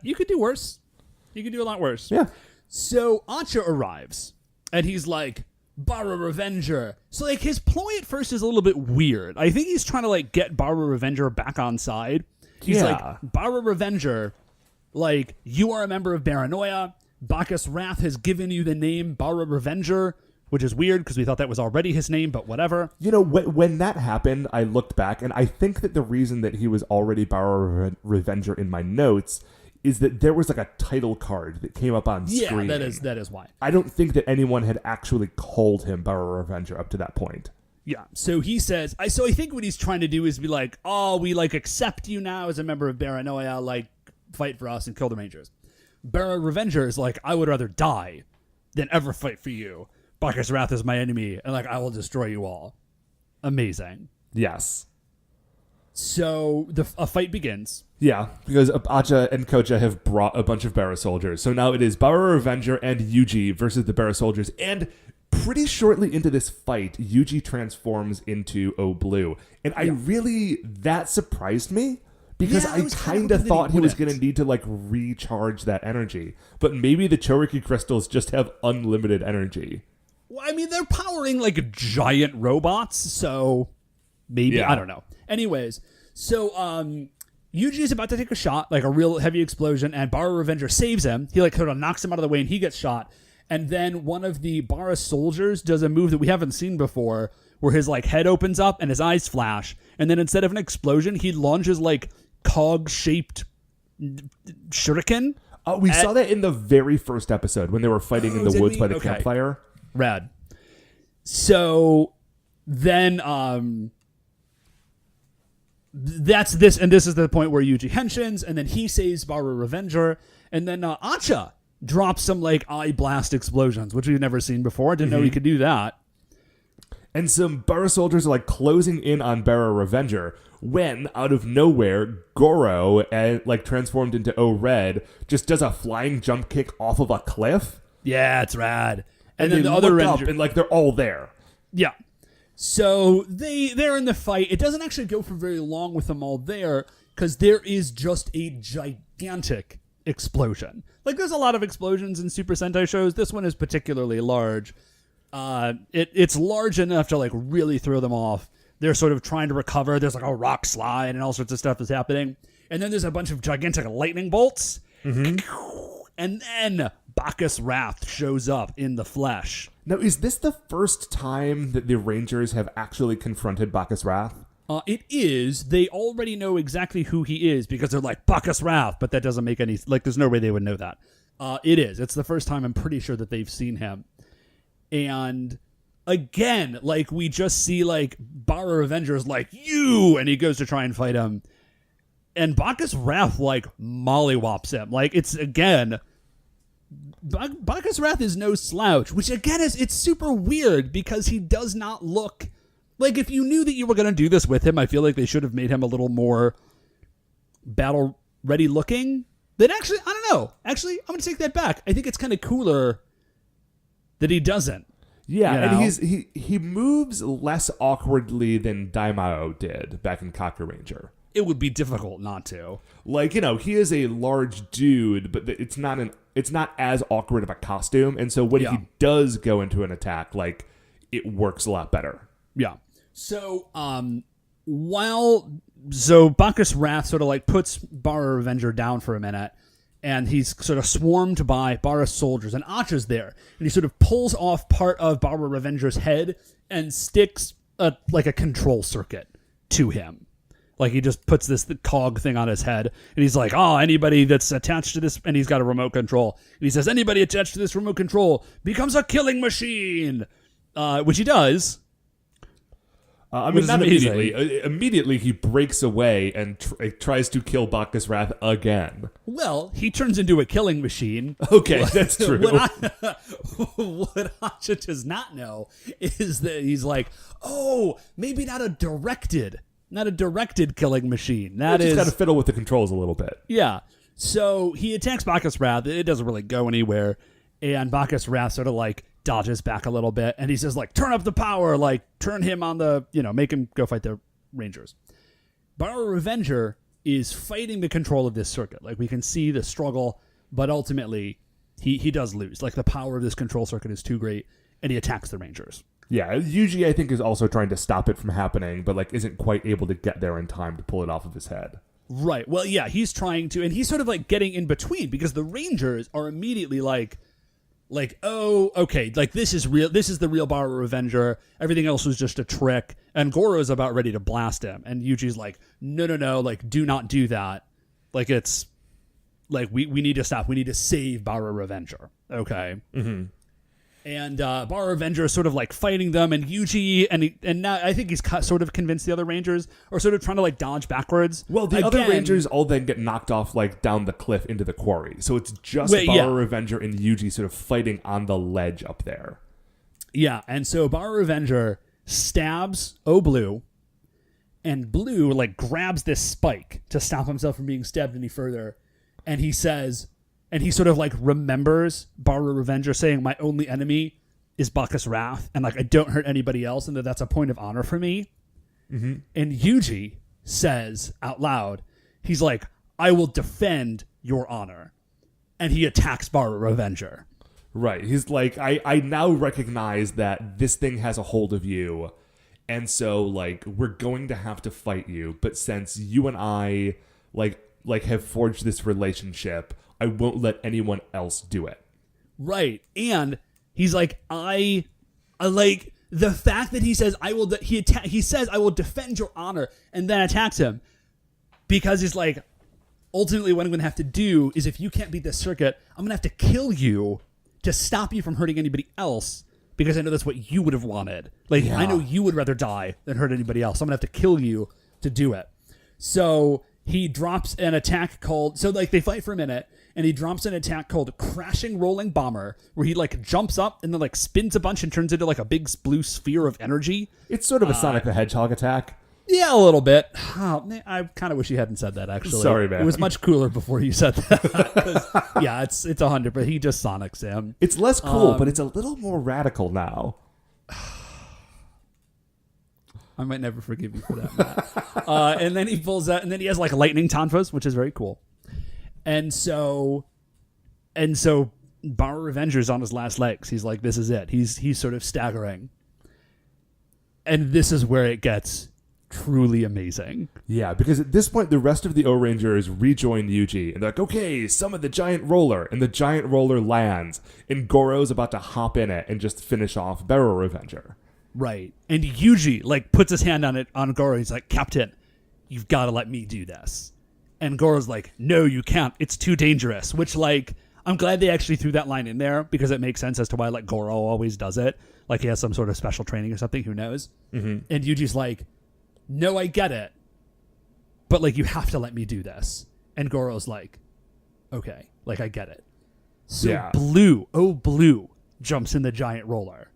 You could do worse. You could do a lot worse. Yeah. So, Acha arrives, and he's like, Bara Revenger. So, like, his ploy at first is a little bit weird. I think he's trying to, like, get Bara Revenger back on side. He's like, Bara Revenger... Like, you are a member of Baranoia. Bacchus Wrath has given you the name Bara Revenger. which is weird because we thought that was already his name, but whatever. You know, when that happened, I looked back, and I think that the reason that he was already Bara Revenger in my notes is that there was like a title card that came up on screen. Yeah, that is why. I don't think that anyone had actually called him Bara Revenger up to that point. Yeah, so he says, I think what he's trying to do is be like, oh, we like accept you now as a member of Baranoia, like fight for us and kill the Rangers. Bara Revenger is like, I would rather die than ever fight for you. Bacchus Wrath is my enemy, and like I will destroy you all. Amazing. Yes. So a fight begins. Yeah, because Acha and Kocha have brought a bunch of Bara soldiers. So now it is Bara Revenger and Yuji versus the Bara soldiers. And pretty shortly into this fight, Yuji transforms into O Blue. And that surprised me. Because I kind of thought he was going to need to like recharge that energy. But maybe the Chouriki crystals just have unlimited energy. Well, I mean, they're powering like giant robots, so maybe, I don't know. Anyways, so Yuji is about to take a shot, like a real heavy explosion, and Bara Revenger saves him. He like sort of knocks him out of the way, and he gets shot. And then one of the Bara soldiers does a move that we haven't seen before, where his like head opens up and his eyes flash. And then instead of an explosion, he launches like cog-shaped shuriken. We saw that in the very first episode when they were fighting in the woods by the campfire. Rad. So then that's this, and this is the point where Yuji henshins, and then he saves Bara Revenger, and then Acha drops some like eye blast explosions, which we've never seen before. Didn't know he could do that. And some Bara soldiers are like closing in on Bara Revenger when, out of nowhere, Goro, like transformed into O-Red, just does a flying jump kick off of a cliff. Yeah, it's rad. And then the other look up and like they're all there. Yeah. So they're in the fight. It doesn't actually go for very long with them all there because there is just a gigantic explosion. Like there's a lot of explosions in Super Sentai shows. This one is particularly large. It's large enough to like really throw them off. They're sort of trying to recover. There's like a rock slide and all sorts of stuff is happening. And then there's a bunch of gigantic lightning bolts. Mm-hmm. And then Bacchus Wrath shows up in the flesh. Now, is this the first time that the Rangers have actually confronted Bacchus Wrath? It is. They already know exactly who he is because they're like, Bacchus Wrath, but that doesn't make any... Like, there's no way they would know that. It is. It's the first time I'm pretty sure that they've seen him. And again, like, we just see, like, Bara Revenger's like, you! And he goes to try and fight him. And Bacchus Wrath, like, mollywops him. Like, it's, again... Bacchus Wrath is no slouch, which again it's super weird because he does not look like, if you knew that you were going to do this with him, I feel like they should have made him a little more battle ready looking. That actually, I don't know. Actually, I'm going to take that back. I think it's kind of cooler that he doesn't. Yeah, and he moves less awkwardly than Daimao did back in Kaku Ranger. It would be difficult not to. Like, he is a large dude, but it's not as awkward of a costume, and so when he does go into an attack, like, it works a lot better. Yeah. So, so Bacchus Wrath sort of like puts Bara Revenger down for a minute, and he's sort of swarmed by Bara soldiers, and Acha's there, and he sort of pulls off part of Bara Revenger's head and sticks like a control circuit to him. Like, he just puts the cog thing on his head, and he's like, anybody that's attached to this, and he's got a remote control. And he says, anybody attached to this remote control becomes a killing machine, which he does. Not immediately. Immediately, he breaks away and tries to kill Bacchus Wrath again. Well, he turns into a killing machine. Okay, that's true. What Acha does not know is that he's like, maybe not a directed killing machine. That is got to fiddle with the controls a little bit. Yeah. So he attacks Bacchus Wrath. It doesn't really go anywhere. And Bacchus Wrath sort of like dodges back a little bit. And he says like, turn up the power, like turn him on the, make him go fight the Rangers. Bara Revenger is fighting the control of this circuit. Like, we can see the struggle, but ultimately he does lose. Like, the power of this control circuit is too great, and he attacks the Rangers. Yeah, Yuji, I think, is also trying to stop it from happening, but like isn't quite able to get there in time to pull it off of his head. Right. Well, yeah, he's trying to, and he's sort of like getting in between because the Rangers are immediately like, like, oh, okay, like this is real. This is the real Bara Revenger. Everything else was just a trick. And Goro's about ready to blast him, and Yuji's like, no, like, do not do that. Like, it's like we need to stop. We need to save Bara Revenger. Okay. Mm-hmm. And Bara Revenger is sort of like fighting them, and Yuji and now I think he's sort of convinced the other Rangers, or sort of trying to like dodge backwards. Well, the other Rangers all then get knocked off like down the cliff into the quarry, so it's just Bara Revenger and Yuji sort of fighting on the ledge up there. Yeah, and so Bara Revenger stabs Blue, and Blue like grabs this spike to stop himself from being stabbed any further, and he says. And he sort of like remembers Bara Revenger saying, my only enemy is Bacchus Wrath. And like, I don't hurt anybody else. And that's a point of honor for me. Mm-hmm. And Yuji says out loud, he's like, I will defend your honor. And he attacks Bara Revenger. Right. He's like, I now recognize that this thing has a hold of you. And so like, we're going to have to fight you. But since you and I like have forged this relationship, I won't let anyone else do it. Right. And he's like, I like the fact that he says, he says, I will defend your honor, and then attacks him, because he's like, ultimately what I'm going to have to do is, if you can't beat this circuit, I'm going to have to kill you to stop you from hurting anybody else, because I know that's what you would have wanted. Like, I know you would rather die than hurt anybody else. So I'm going to have to kill you to do it. So he drops an attack called, so like they fight for a minute, and he drops an attack called Crashing Rolling Bomber, where he like jumps up and then like spins a bunch and turns into like a big blue sphere of energy. It's sort of a Sonic the Hedgehog attack. Yeah, a little bit. Oh, I kind of wish you hadn't said that, actually. Sorry, man. It was much cooler before you said that. Yeah, it's 100, but he just Sonics him. It's less cool, but it's a little more radical now. I might never forgive you for that, Matt. And then he pulls out, and then he has like lightning tonfas, which is very cool. And so Bara Revenger's on his last legs. He's like, this is it. He's sort of staggering. And this is where it gets truly amazing. Yeah, because at this point, the rest of the Ohrangers rejoin Yuji, and they're like, okay, summon the giant roller. And the giant roller lands, and Goro's about to hop in it and just finish off Bara Revenger. Right. And Yuji like puts his hand on Goro. He's like, Captain, you've got to let me do this. And Goro's like, no, you can't. It's too dangerous. Which, like, I'm glad they actually threw that line in there, because it makes sense as to why, like, Goro always does it. Like, he has some sort of special training or something. Who knows? Mm-hmm. And Yuji's like, no, I get it. But, like, you have to let me do this. And Goro's like, okay. Like, I get it. So Blue jumps in the giant roller.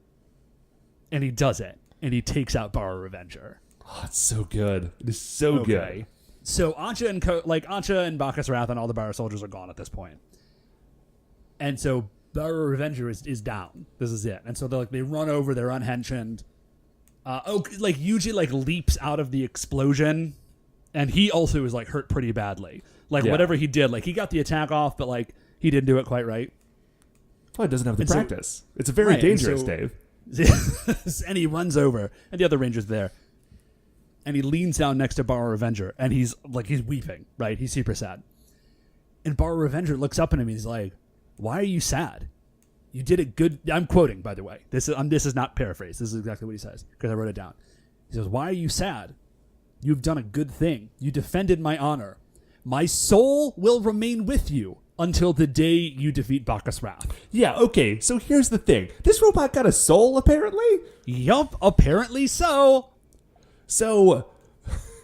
And he does it. And he takes out Bara Revenger. Oh, it's so good. It is so good. So Ancha and Bacchus Wrath and all the Bara soldiers are gone at this point. And so Bara Revenger is down. This is it. And so they run over, they're unhensioned. Yuji like leaps out of the explosion, and he also is like hurt pretty badly. Whatever he did, like he got the attack off, but like he didn't do it quite right. Well, it doesn't have the practice. It's very dangerous, Dave. And he runs over, and the other Ranger's there. And he leans down next to Bara Revenger, and he's weeping, right? He's super sad. And Bara Revenger looks up at him, and he's like, why are you sad? You did it good. I'm quoting, by the way. This is not paraphrased. This is exactly what he says, because I wrote it down. He says, why are you sad? You've done a good thing. You defended my honor. My soul will remain with you until the day you defeat Bacchus Wrath. Yeah, okay, so here's the thing. This robot got a soul, apparently? Yup, apparently so. So,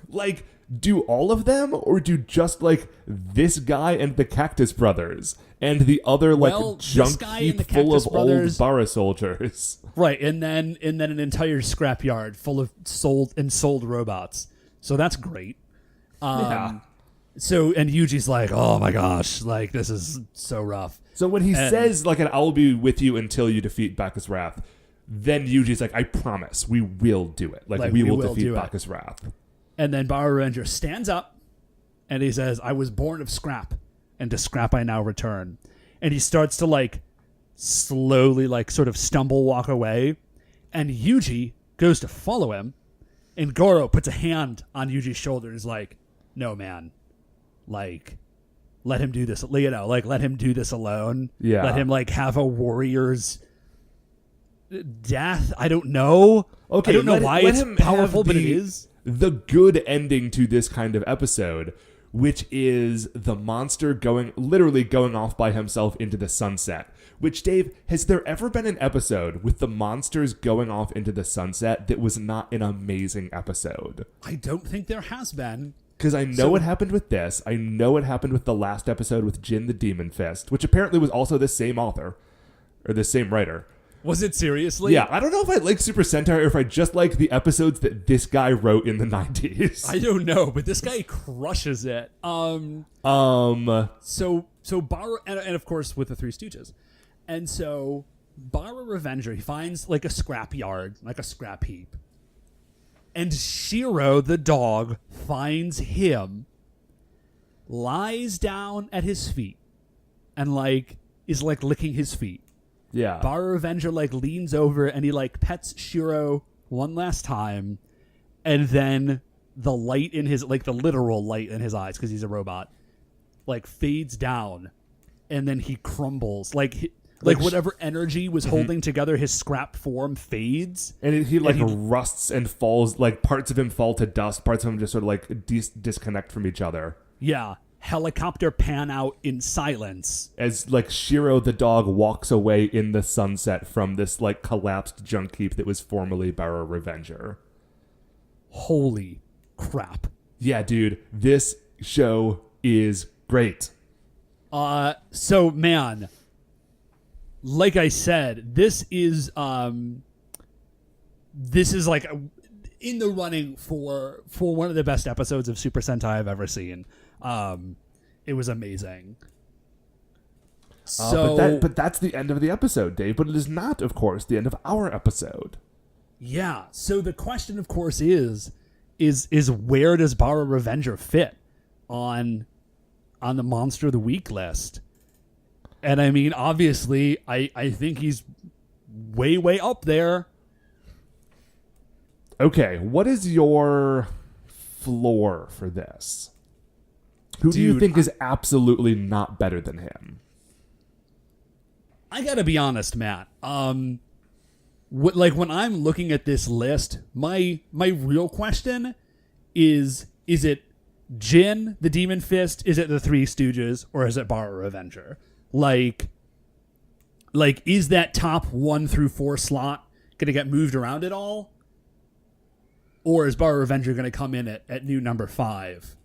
like, do all of them, or do just, like, this guy and the Cactus Brothers, and the other, like, junk heap full of old Bara soldiers? Right, and then an entire scrapyard full of sold robots. So that's great. Yeah. So, and Yuji's like, oh my gosh, like, this is so rough. So when he says, like, I will be with you until you defeat Bacchus Wrath, then Yuji's like, I promise, we will do it. Like we will defeat Bacchus Wrath. And then Bara Revenger stands up, and he says, I was born of scrap, and to scrap I now return. And he starts to, like, slowly, like, sort of stumble walk away, and Yuji goes to follow him, and Goro puts a hand on Yuji's shoulder and is like, no, man, like, let him do this, like let him do this alone. Yeah. Let him like have a warrior's death. I don't know. Okay, I don't know why it's powerful, but it is. The good ending to this kind of episode, which is the monster literally going off by himself into the sunset. Which, Dave, has there ever been an episode with the monsters going off into the sunset that was not an amazing episode? I don't think there has been. Because I know it happened with this. I know it happened with the last episode with Jin the Demon Fist, which apparently was also the same author, or the same writer. Was it seriously? Yeah, I don't know if I like Super Sentai or if I just like the episodes that this guy wrote in the 90s. I don't know, but this guy crushes it. So Bara, and of course with the Three Stooges. And so Bara Revenger, he finds like a scrap yard, like a scrap heap. And Shiro, the dog, finds him, lies down at his feet, and like is like licking his feet. Yeah. Bara Revenger like leans over and he like pets Shiro one last time, and then the light in his, like the literal light in his eyes, because he's a robot, like fades down, and then he crumbles. Like whatever energy was holding together his scrap form fades. And he rusts and falls, like parts of him fall to dust, parts of him just sort of like disconnect from each other. Yeah. Helicopter pan out in silence. As like Shiro the dog walks away in the sunset from this like collapsed junk heap that was formerly Bara Revenger. Holy crap. Yeah, dude, this show is great. So man, like I said, this is like in the running for one of the best episodes of Super Sentai I've ever seen. It was amazing. But that's the end of the episode, Dave. But it is not, of course, the end of our episode. Yeah. So the question, of course, is where does Bara Revenger fit on the Monster of the Week list? And I mean, obviously, I think he's way, way up there. Okay, what is your floor for this? Who do you think is absolutely not better than him? I gotta be honest, Matt. When I'm looking at this list, my real question is it Jin, the Demon Fist? Is it the Three Stooges? Or is it Bara Revenger? Like, is that top 1 through 4 slot gonna get moved around at all? Or is Bara Revenger gonna come in at new number 5?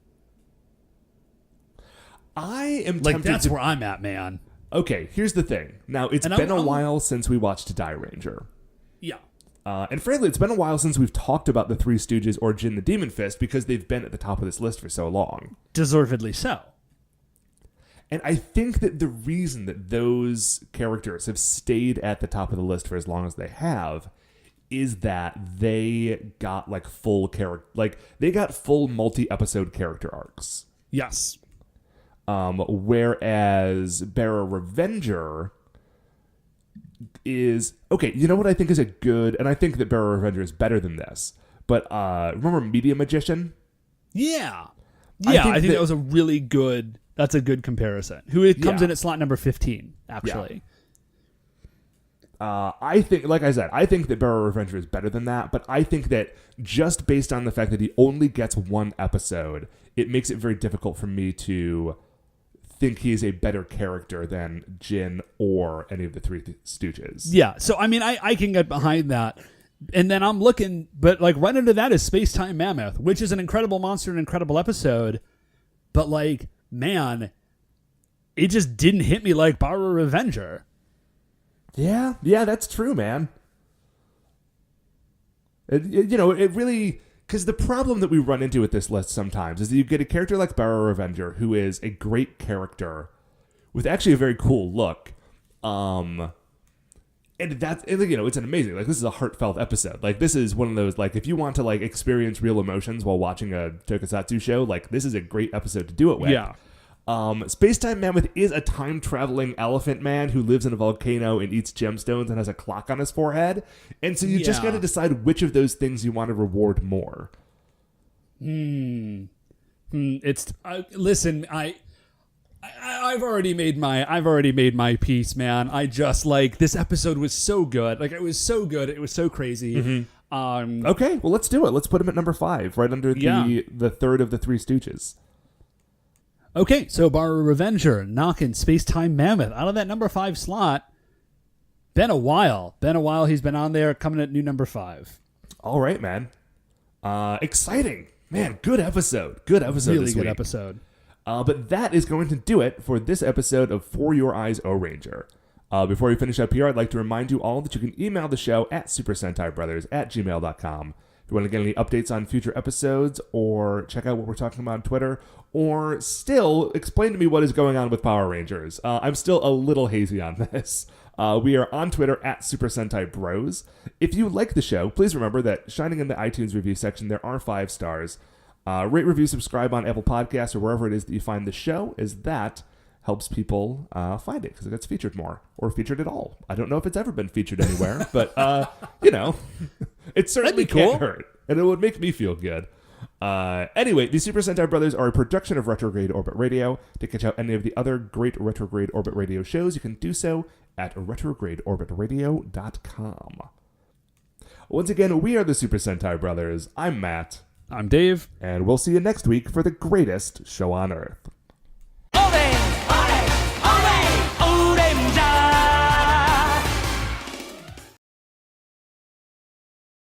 I am like, tempted that's where I'm at, man. Okay, here's the thing. Now, it's been a while since we watched Ohranger. Yeah. And frankly, it's been a while since we've talked about the Three Stooges or Jin the Demon Fist because they've been at the top of this list for so long. Deservedly so. And I think that the reason that those characters have stayed at the top of the list for as long as they have is that they got like full multi-episode character arcs. Yes. Whereas Bara Revenger is okay. You know what I think is and I think that Bara Revenger is better than this. But remember Media Magician? Yeah, I think that was a really good. That's a good comparison. Who comes in at slot number 15? Actually, I think, like I said, I think that Bara Revenger is better than that. But I think that just based on the fact that he only gets one episode, it makes it very difficult for me to think he is a better character than Jin or any of the Three Stooges. Yeah, so I mean, I can get behind that. And then I'm looking, but like right under that is Space Time Mammoth, which is an incredible monster, an incredible episode. But like, man, it just didn't hit me like Bara Revenger. Yeah, that's true, man. It really... Because the problem that we run into with this list sometimes is that you get a character like Bara Revenger, who is a great character with actually a very cool look. And it's an amazing, like, this is a heartfelt episode. Like, this is one of those, like, if you want to, like, experience real emotions while watching a tokusatsu show, like, this is a great episode to do it with. Yeah. Space Time Mammoth is a time-traveling elephant man who lives in a volcano and eats gemstones and has a clock on his forehead. And so you just got to decide which of those things you want to reward more. Listen, I've already made my peace, man. I just like this episode was so good. Like it was so good. It was so crazy. Okay, well let's do it. Let's put him at number 5, right under the third of the Three Stooges. Okay, so Bar Revenger knocking Space Time Mammoth out of that number 5 slot. Been a while. He's been on there, coming at new number 5. All right, man. Exciting. Man, good episode. Good episode really this good week. episode. But that is going to do it for this episode of For Your Eyes Ohranger. Before we finish up here, I'd like to remind you all that you can email the show at supersentaibrothers@gmail.com. If you want to get any updates on future episodes, or check out what we're talking about on Twitter, or still explain to me what is going on with Power Rangers. I'm still a little hazy on this. We are on Twitter at Super Sentai Bros. If you like the show, please remember that shining in the iTunes review section, there are 5 stars. Rate, review, subscribe on Apple Podcasts or wherever it is that you find the show, as that helps people find it because it gets featured more or featured at all. I don't know if it's ever been featured anywhere, but it certainly can't hurt, and it would make me feel good. Anyway, the Super Sentai Brothers are a production of Retrograde Orbit Radio. To catch out any of the other great Retrograde Orbit Radio shows, you can do so at retrogradeorbitradio.com. Once again, we are the Super Sentai Brothers. I'm Matt. I'm Dave. And we'll see you next week for the greatest show on Earth.